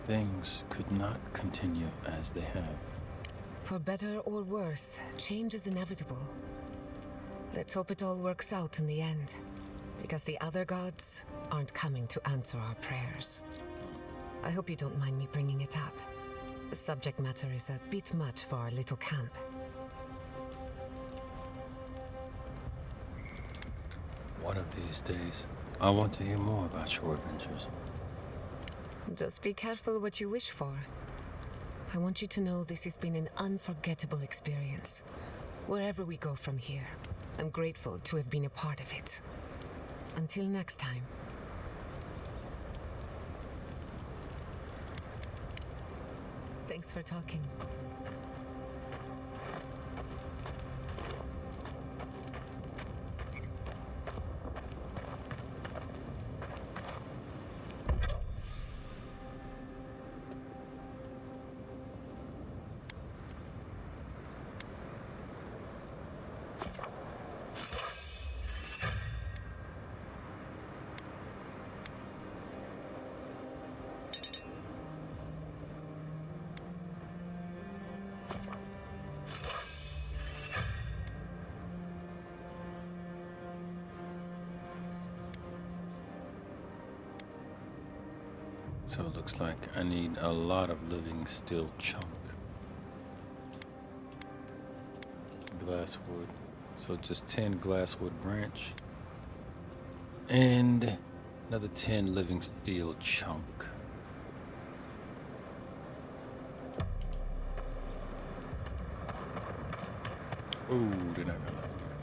things could not continue as they have. For better or worse, change is inevitable. Let's hope it all works out in the end, because the other gods aren't coming to answer our prayers. I hope you don't mind me bringing it up. The subject matter is a bit much for our little camp. One of these days, I want to hear more about your adventures. Just be careful what you wish for. I want you to know this has been an unforgettable experience. Wherever we go from here, I'm grateful to have been a part of it. Until next time. Thanks for talking. So it looks like I need a lot of living steel chunk. Glasswood. So just 10 glasswood branch. And another 10 living steel chunk. Ooh, they're not gonna let me do it.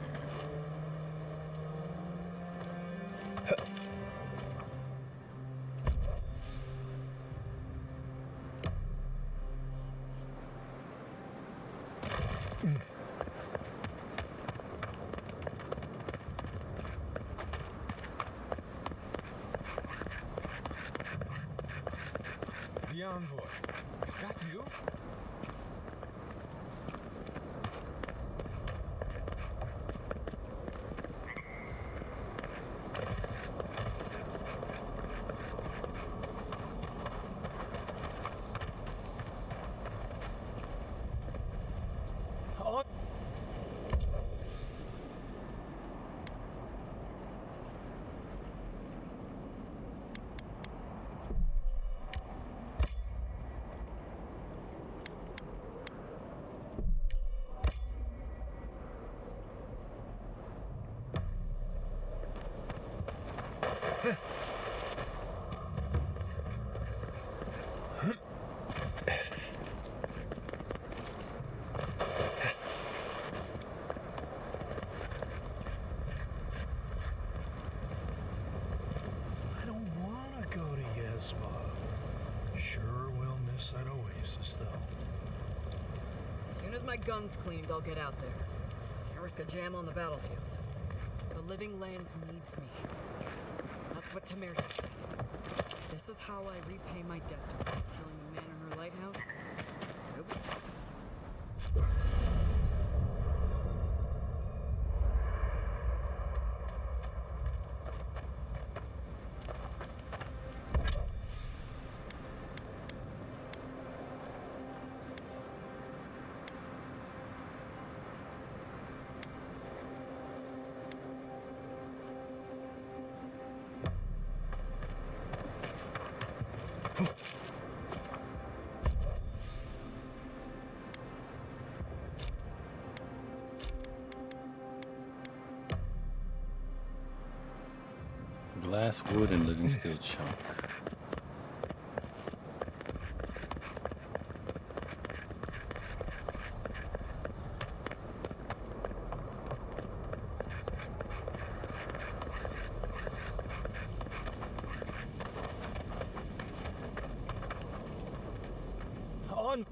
The envoy. Is that you? I don't want to go to Yezma. Sure will miss that oasis, though. As soon as my gun's cleaned, I'll get out there. Can't risk a jam on the battlefield. The Living Lands needs me. That's what Temerta said. This is how I repay my debt to her, killing the man in her lighthouse. So... Glass, wood, and living steel chunk. On.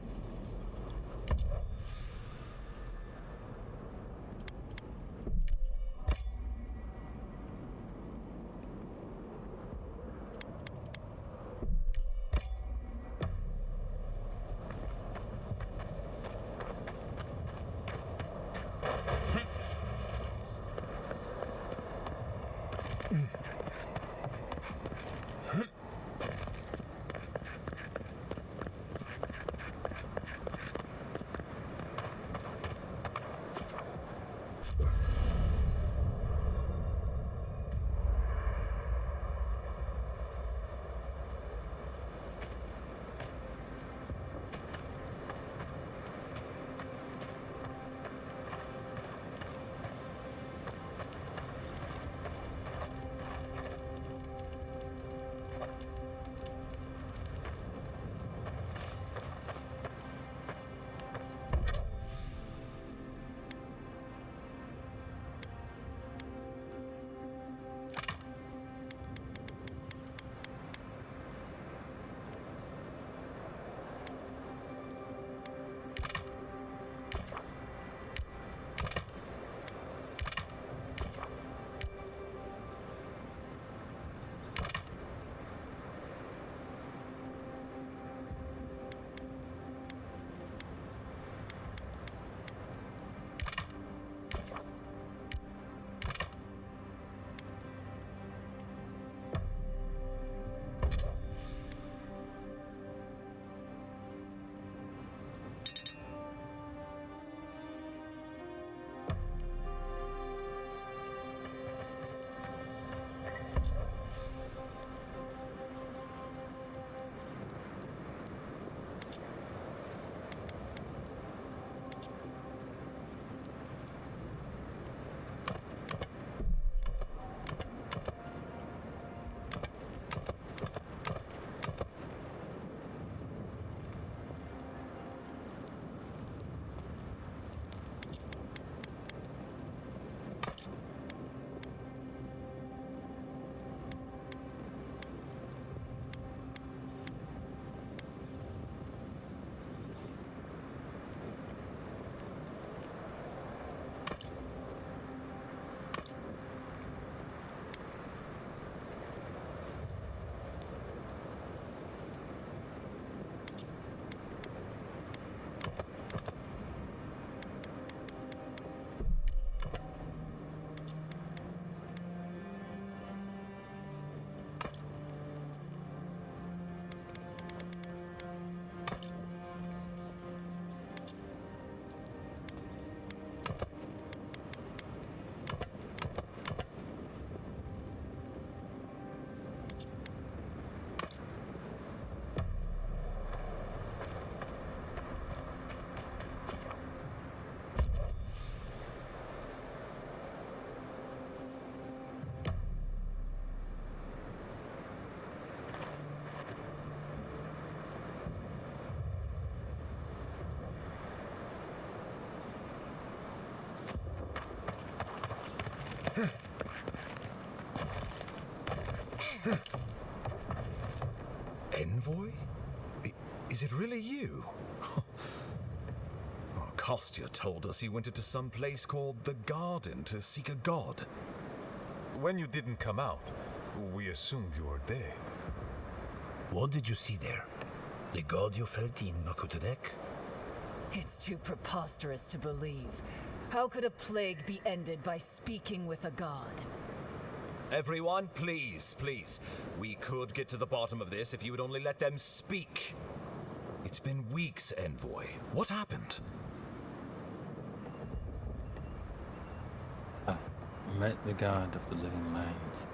Envoy? Is it really you? Kostya told us he went into some place called the Garden to seek a god. When you didn't come out, we assumed you were dead. What did you see there? The god you felt in Nakutadek? It's too preposterous to believe. How could a plague be ended by speaking with a god? Everyone, please, please. We could get to the bottom of this if you would only let them speak. It's been weeks, Envoy. What happened? I met the god of the living lands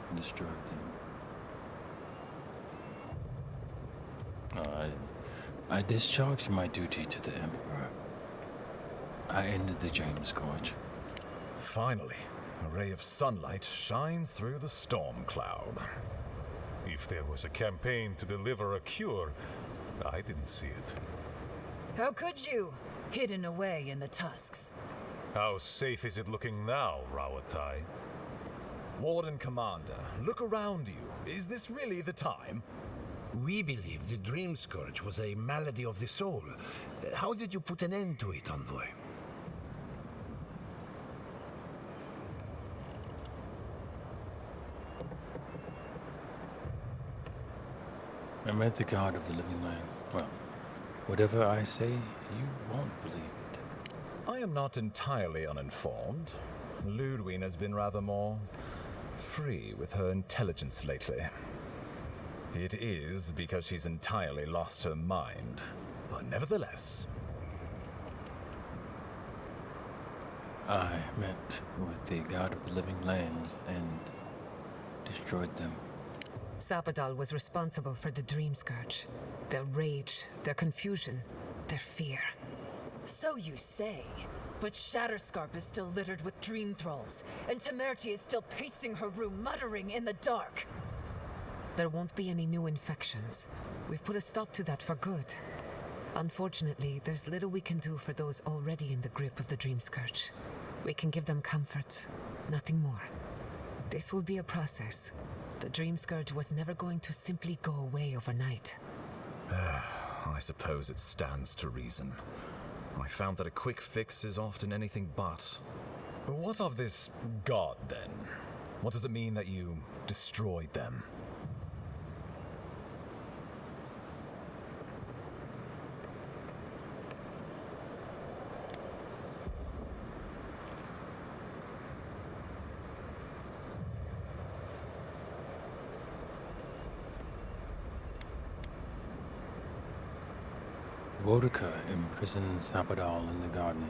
and destroyed them. I discharged my duty to the Emperor. I ended the Dream Scourge. Finally, a ray of sunlight shines through the storm cloud. If there was a campaign to deliver a cure, I didn't see it. How could you? Hidden away in the tusks. How safe is it looking now, Rawatai? Warden Commander, look around you. Is this really the time? We believe the Dream Scourge was a malady of the soul. How did you put an end to it, Envoy? I met the god of the living land. Well, whatever I say, you won't believe it. I am not entirely uninformed. Ludwine has been rather more free with her intelligence lately. It is because she's entirely lost her mind. But nevertheless... I met with the god of the living lands and destroyed them. Sapadal was responsible for the Dream Scourge. Their rage, their confusion, their fear. So you say. But Shatterscarp is still littered with dream thralls, and Temerty is still pacing her room, muttering in the dark. There won't be any new infections. We've put a stop to that for good. Unfortunately, there's little we can do for those already in the grip of the Dream Scourge. We can give them comfort, nothing more. This will be a process. The Dream Scourge was never going to simply go away overnight. I suppose it stands to reason. I found that a quick fix is often anything but. What of this god, then? What does it mean that you destroyed them? Boudica imprisoned Sapadal in the garden.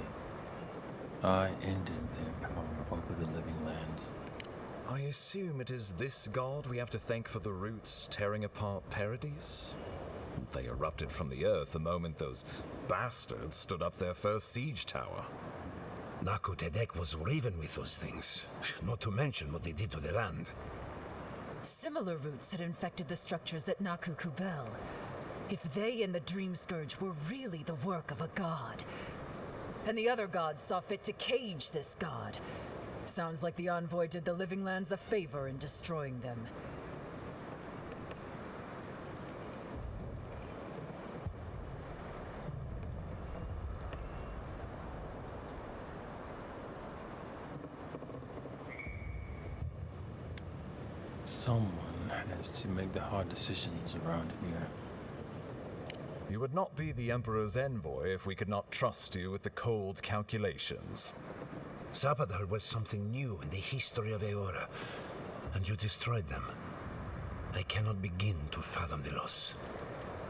I ended their power over the living lands. I assume it is this god we have to thank for the roots tearing apart Paradise? They erupted from the earth the moment those bastards stood up their first siege tower. Nakutadek was riven with those things, not to mention what they did to the land. Similar roots had infected the structures at Naku Kubel. If they and the Dream Scourge were really the work of a god, and the other gods saw fit to cage this god, sounds like the Envoy did the Living Lands a favor in destroying them. Someone has to make the hard decisions around here. You would not be the Emperor's envoy if we could not trust you with the cold calculations. Sapadal was something new in the history of Eora, and you destroyed them. I cannot begin to fathom the loss.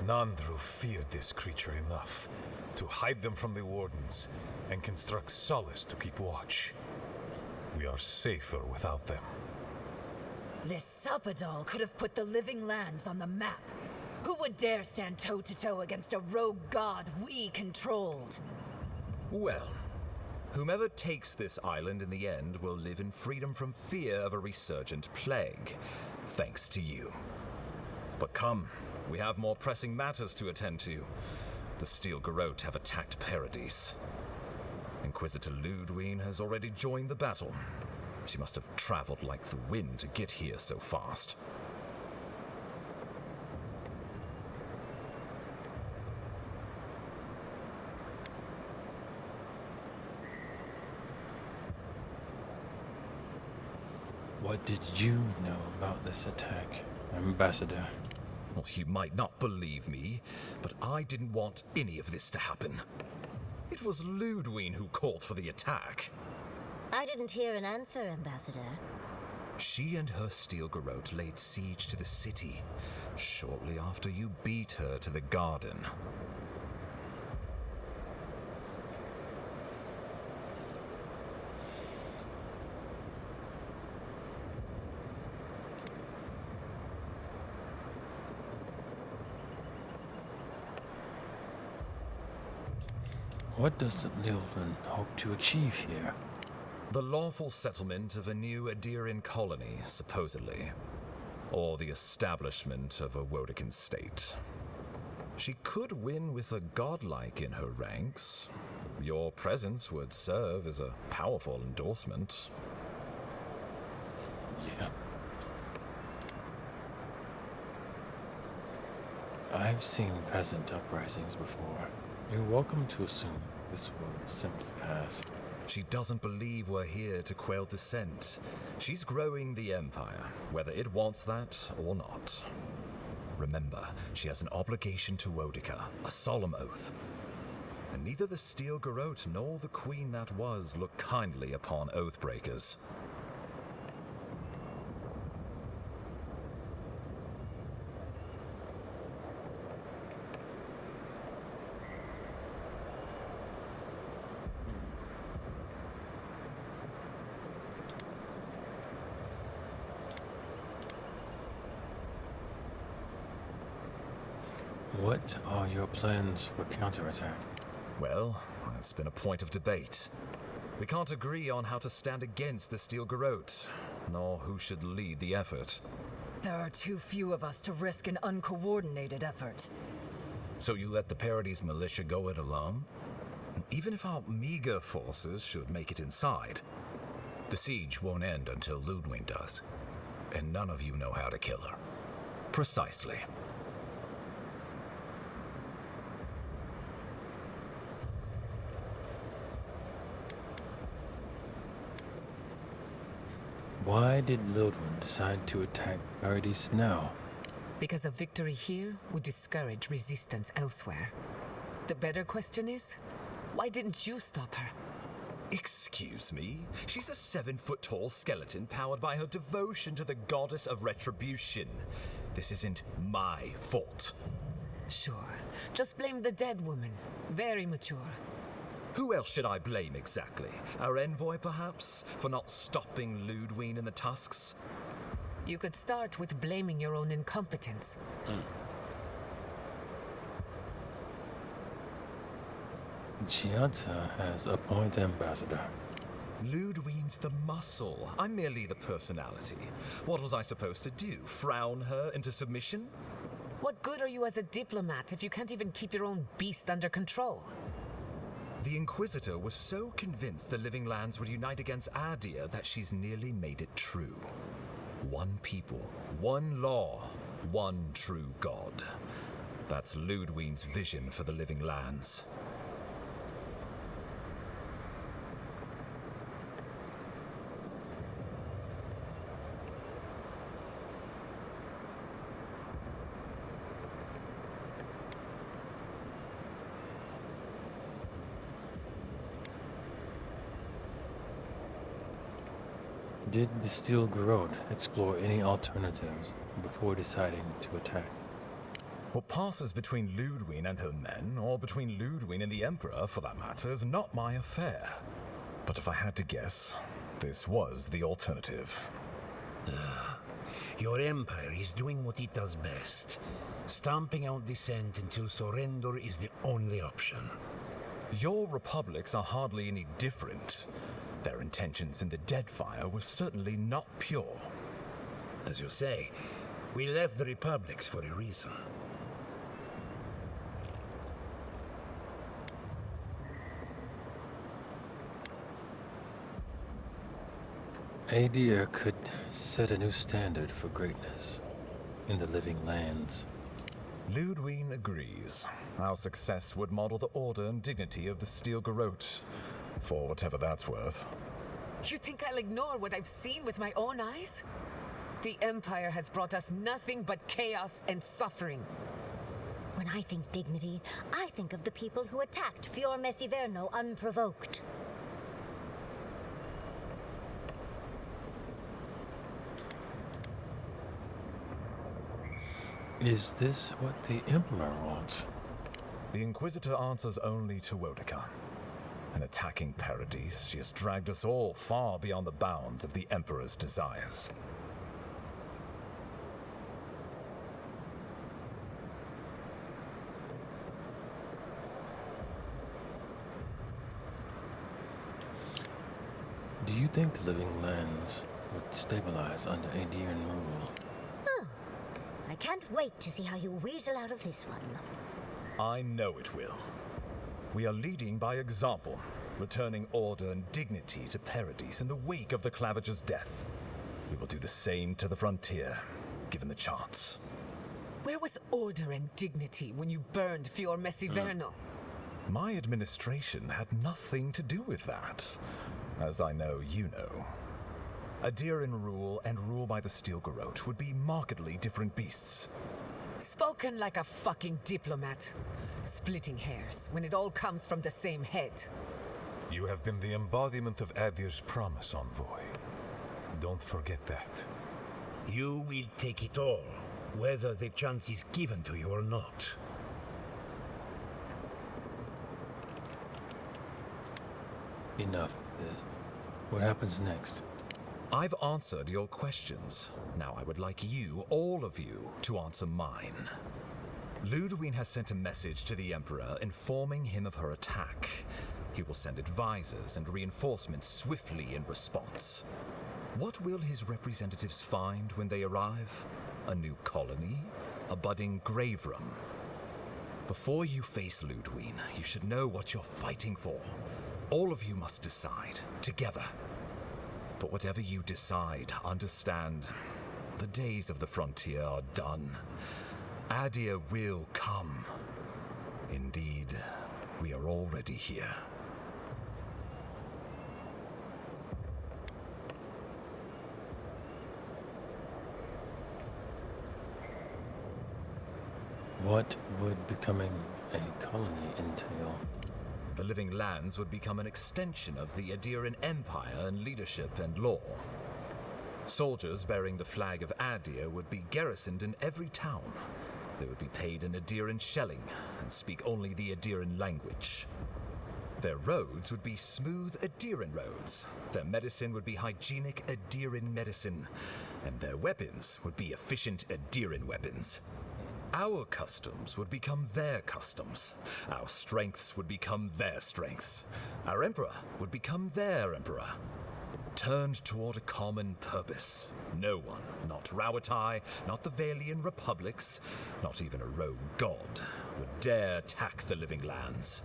Nandru feared this creature enough to hide them from the Wardens and construct solace to keep watch. We are safer without them. This Sapadal could have put the Living Lands on the map. Who would dare stand toe-to-toe against a rogue god we controlled? Well, whomever takes this island in the end will live in freedom from fear of a resurgent plague, thanks to you. But come, we have more pressing matters to attend to. The Steel Garrote have attacked Paradise. Inquisitor Ludwine has already joined the battle. She must have traveled like the wind to get here so fast. What did you know about this attack, Ambassador? Well, you might not believe me, but I didn't want any of this to happen. It was Ludwine who called for the attack. I didn't hear an answer, Ambassador. She and her Steel Garrote laid siege to the city shortly after you beat her to the garden. What does Ludwine hope to achieve here? The lawful settlement of a new Adiran colony, supposedly. Or the establishment of a Woedican state. She could win with a godlike in her ranks. Your presence would serve as a powerful endorsement. Yeah. I've seen peasant uprisings before. You're welcome to assume this will simply pass. She doesn't believe we're here to quell dissent. She's growing the Empire, whether it wants that or not. Remember, she has an obligation to Woedica, a solemn oath. And neither the Steel Garrote nor the Queen that was look kindly upon oathbreakers. What are your plans for counterattack? Well, that's been a point of debate. We can't agree on how to stand against the Steel Garrote, nor who should lead the effort. There are too few of us to risk an uncoordinated effort. So you let the Paradis militia go it alone? Even if our meager forces should make it inside, the siege won't end until Ludwine does. And none of you know how to kill her. Precisely. Why did Ludwine decide to attack Paradis now? Because a victory here would discourage resistance elsewhere. The better question is, why didn't you stop her? Excuse me? She's a 7-foot-tall skeleton powered by her devotion to the goddess of retribution. This isn't my fault. Sure. Just blame the dead woman. Very mature. Who else should I blame exactly? Our envoy, perhaps? For not stopping Ludwine and the Tusks? You could start with blaming your own incompetence. Gianta has a point, Ambassador. Ludwine's the muscle. I'm merely the personality. What was I supposed to do? Frown her into submission? What good are you as a diplomat if you can't even keep your own beast under control? The Inquisitor was so convinced the Living Lands would unite against Adir that she's nearly made it true. One people, one law, one true God. That's Ludwine's vision for the Living Lands. Did the Steel Garrote explore any alternatives before deciding to attack? What passes between Ludwine and her men, or between Ludwine and the Emperor, for that matter, is not my affair. But if I had to guess, this was the alternative. Your empire is doing what it does best. Stamping out dissent until surrender is the only option. Your republics are hardly any different. Their intentions in the Deadfire were certainly not pure. As you say, we left the republics for a reason. Adir could set a new standard for greatness in the living lands. Ludwig agrees. Our success would model the order and dignity of the Steel Garrote, for whatever that's worth. You think I'll ignore what I've seen with my own eyes? The Empire has brought us nothing but chaos and suffering. When I think dignity, I think of the people who attacked Fior Messiverno unprovoked. Is this what the Emperor wants? The Inquisitor answers only to Wodekan. In attacking Paradis, she has dragged us all far beyond the bounds of the Emperor's desires. Do you think the living lands would stabilize under Adiran rule? I can't wait to see how you weasel out of this one. I know it will. We are leading by example, returning order and dignity to Paradis in the wake of the Clavager's death. We will do the same to the frontier, given the chance. Where was order and dignity when you burned Fior Messiverno? My administration had nothing to do with that, as I know you know. Adiran rule and rule by the Steel Garrote would be markedly different beasts. Spoken like a fucking diplomat. Splitting hairs when it all comes from the same head. You have been the embodiment of Adir's promise, Envoy. Don't forget that. You will take it all, whether the chance is given to you or not. Enough of this. What happens next? I've answered your questions. Now I would like you, all of you, to answer mine. Ludwig has sent a message to the Emperor informing him of her attack. He will send advisors and reinforcements swiftly in response. What will his representatives find when they arrive? A new colony? A budding grave room? Before you face Ludwig, you should know what you're fighting for. All of you must decide, together. But whatever you decide, understand, the days of the frontier are done. Adir will come. Indeed, we are already here. What would becoming a colony entail? The living lands would become an extension of the Adiran Empire in leadership and law. Soldiers bearing the flag of Adir would be garrisoned in every town. They would be paid in Adiran shelling and speak only the Adiran language. Their roads would be smooth Adiran roads. Their medicine would be hygienic Adiran medicine. And their weapons would be efficient Adiran weapons. Our customs would become their customs. Our strengths would become their strengths. Our emperor would become their emperor. Turned toward a common purpose. No one, not Rauatai, not the Valian republics, not even a rogue god, would dare attack the living lands.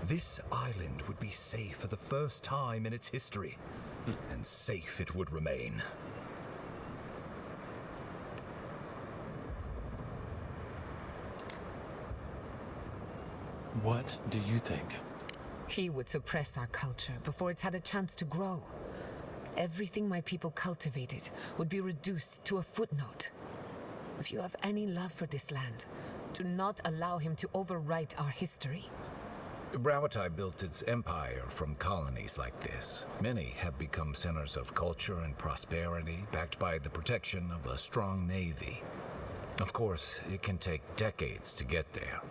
This island would be safe for the first time in its history, and safe it would remain. What do you think? He would suppress our culture before it's had a chance to grow. Everything my people cultivated would be reduced to a footnote. If you have any love for this land, do not allow him to overwrite our history. Rauatai built its empire from colonies like this. Many have become centers of culture and prosperity, backed by the protection of a strong navy. Of course, it can take decades to get there.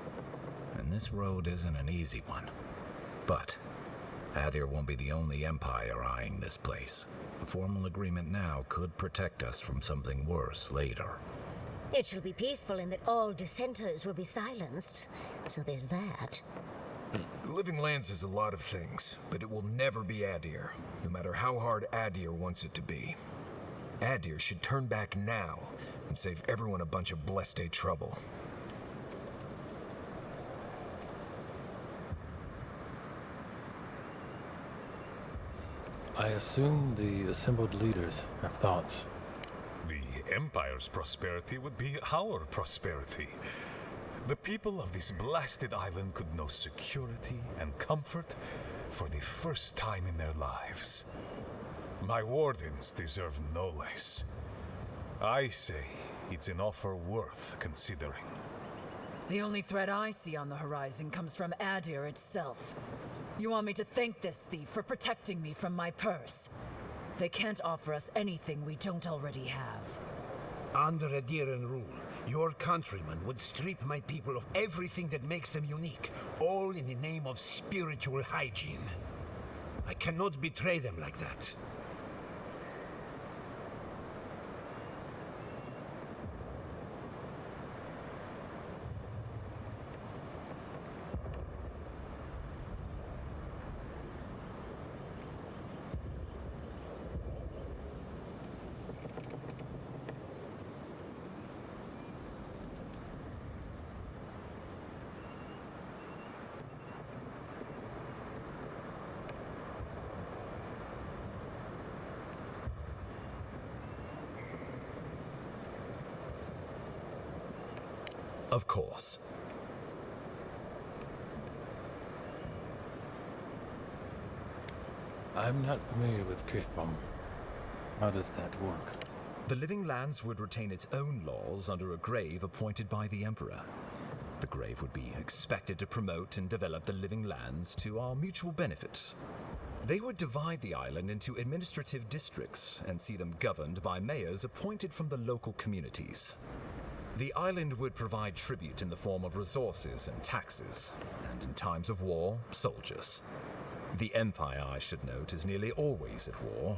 And this road isn't an easy one. But Adir won't be the only empire eyeing this place. A formal agreement now could protect us from something worse later. It shall be peaceful in that all dissenters will be silenced. So there's that. Living Lands is a lot of things, but it will never be Adir, no matter how hard Adir wants it to be. Adir should turn back now and save everyone a bunch of blessed day trouble. I assume the assembled leaders have thoughts. The Empire's prosperity would be our prosperity. The people of this blasted island could know security and comfort for the first time in their lives. My wardens deserve no less. I say it's an offer worth considering. The only threat I see on the horizon comes from Adir itself. You want me to thank this thief for protecting me from my purse? They can't offer us anything we don't already have. Under Adiran rule, your countrymen would strip my people of everything that makes them unique, all in the name of spiritual hygiene. I cannot betray them like that. Of course. I'm not familiar with Kifbom. How does that work? The Living Lands would retain its own laws under a grave appointed by the Emperor. The grave would be expected to promote and develop the Living Lands to our mutual benefit. They would divide the island into administrative districts and see them governed by mayors appointed from the local communities. The island would provide tribute in the form of resources and taxes, and in times of war, soldiers. The Empire, I should note, is nearly always at war.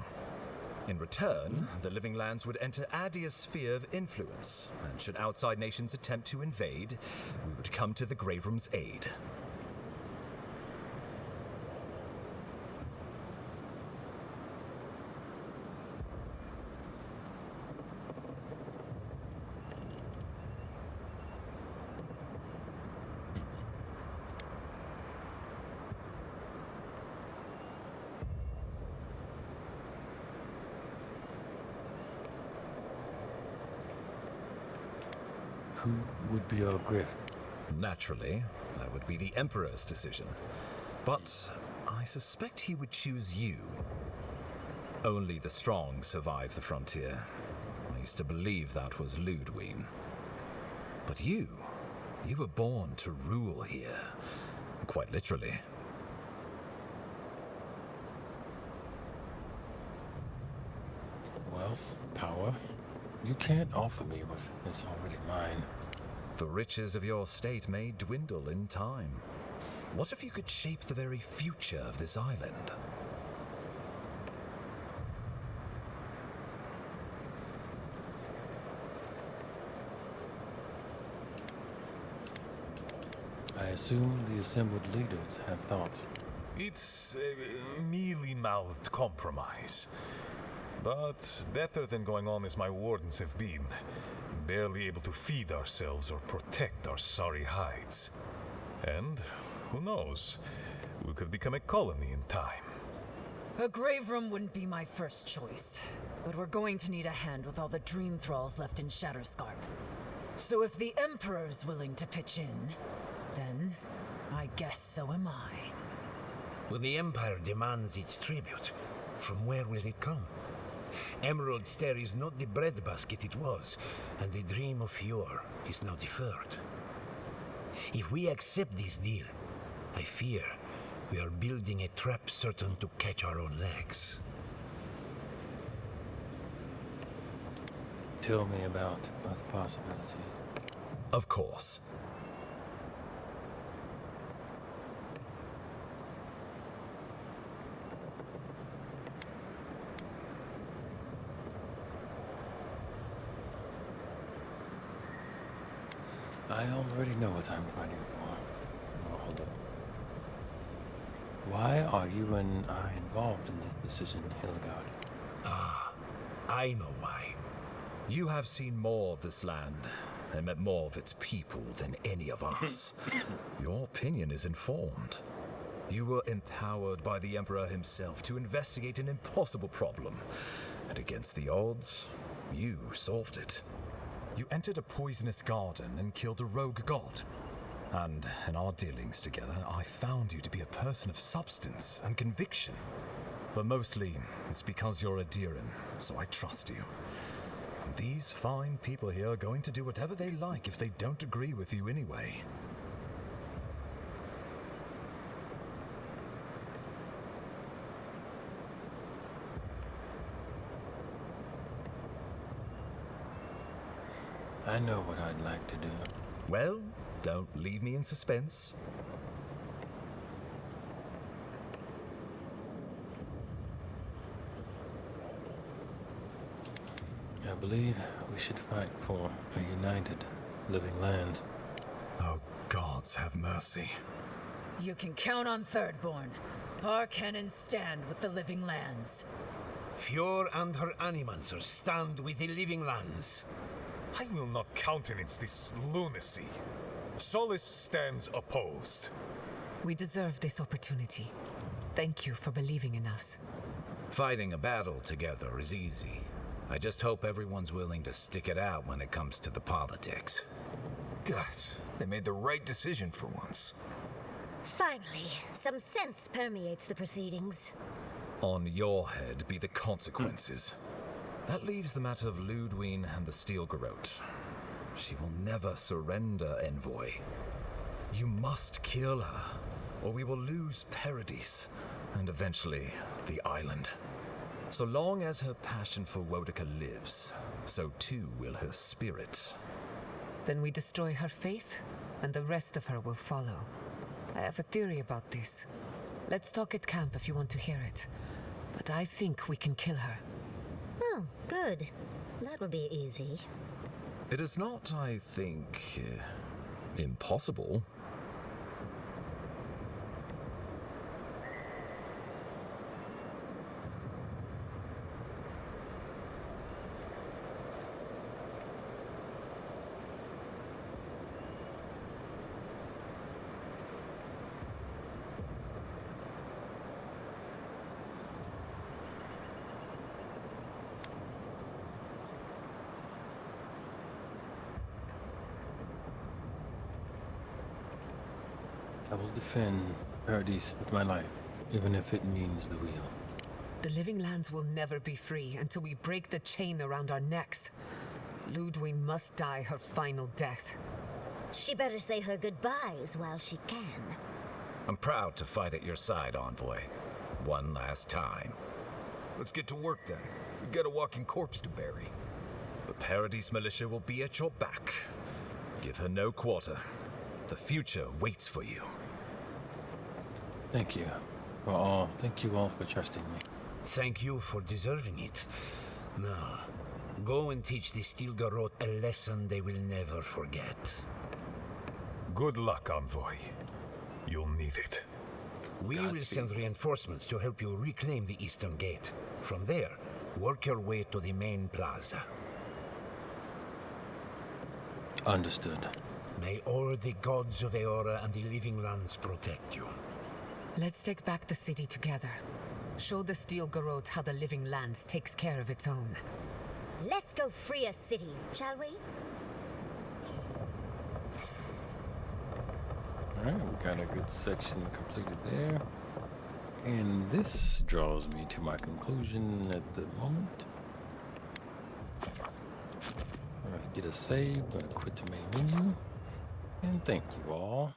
In return, the Living Lands would enter Adir's sphere of influence, and should outside nations attempt to invade, we would come to the Graveroom's aid. Who would be our Griff? Naturally, that would be the Emperor's decision. But I suspect he would choose you. Only the strong survive the frontier. I used to believe that was Ludwig. But you were born to rule here. Quite literally. Wealth, power. You can't offer me what is already mine. The riches of your state may dwindle in time. What if you could shape the very future of this island? I assume the assembled leaders have thoughts. It's a mealy-mouthed compromise. But better than going on as my wardens have been. Barely able to feed ourselves or protect our sorry hides. And, who knows, we could become a colony in time. A grave room wouldn't be my first choice. But we're going to need a hand with all the dream thralls left in Shatterscarp. So if the Emperor's willing to pitch in, then I guess so am I. When the Empire demands its tribute, from where will it come? Emerald Stair is not the breadbasket it was, and the dream of yore is now deferred. If we accept this deal, I fear we are building a trap certain to catch our own legs. Tell me about other possibilities. Of course. I already know what I'm fighting for. Oh, hold up. Why are you and I involved in this decision, Hildegard? Ah, I know why. You have seen more of this land and met more of its people than any of us. Your opinion is informed. You were empowered by the Emperor himself to investigate an impossible problem. And against the odds, you solved it. You entered a poisonous garden and killed a rogue god. And in our dealings together, I found you to be a person of substance and conviction. But mostly, it's because you're Adiran, so I trust you. And these fine people here are going to do whatever they like if they don't agree with you anyway. I know what I'd like to do. Well, don't leave me in suspense. I believe we should fight for a united living land. Oh, gods have mercy. You can count on Thirdborn. Our cannons stand with the living lands. Fjord and her animancers stand with the living lands. I will not countenance this lunacy. Solis stands opposed. We deserve this opportunity. Thank you for believing in us. Fighting a battle together is easy. I just hope everyone's willing to stick it out when it comes to the politics. God, they made the right decision for once. Finally, some sense permeates the proceedings. On your head be the consequences. That leaves the matter of Ludwine and the Steel Garrote. She will never surrender, Envoy. You must kill her, or we will lose Paradis, and eventually the island. So long as her passion for Wodica lives, so too will her spirit. Then we destroy her faith, and the rest of her will follow. I have a theory about this. Let's talk at camp if you want to hear it. But I think we can kill her. Oh, good. That will be easy. It is not, I think, impossible. I will defend Paradis with my life, even if it means the wheel. The living lands will never be free until we break the chain around our necks. Ludwine must die her final death. She better say her goodbyes while she can. I'm proud to fight at your side, Envoy. One last time. Let's get to work then. We've got a walking corpse to bury. The Paradis militia will be at your back. Give her no quarter. The future waits for you. Thank you all for trusting me. Thank you for deserving it. Now, go and teach the Steel Garrote a lesson they will never forget. Good luck, Envoy. You'll need it. We will send reinforcements to help you reclaim the Eastern Gate. From there, work your way to the main plaza. Understood. May all the gods of Eora and the living lands protect you. Let's take back the city together. Show the Steel Garrote how the living lands takes care of its own. Let's go free a city, shall we? Alright, we got a good section completed there. And this draws me to my conclusion at the moment. I'm going to get a save, I'm going to quit the main menu. And thank you all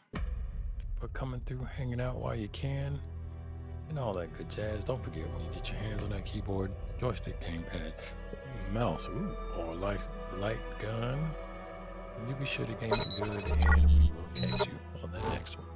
for coming through, hanging out while you can, and all that good jazz. Don't forget, when you get your hands on that keyboard, joystick, gamepad, mouse, or light gun, you be sure to game it good, and we will catch you on the next one.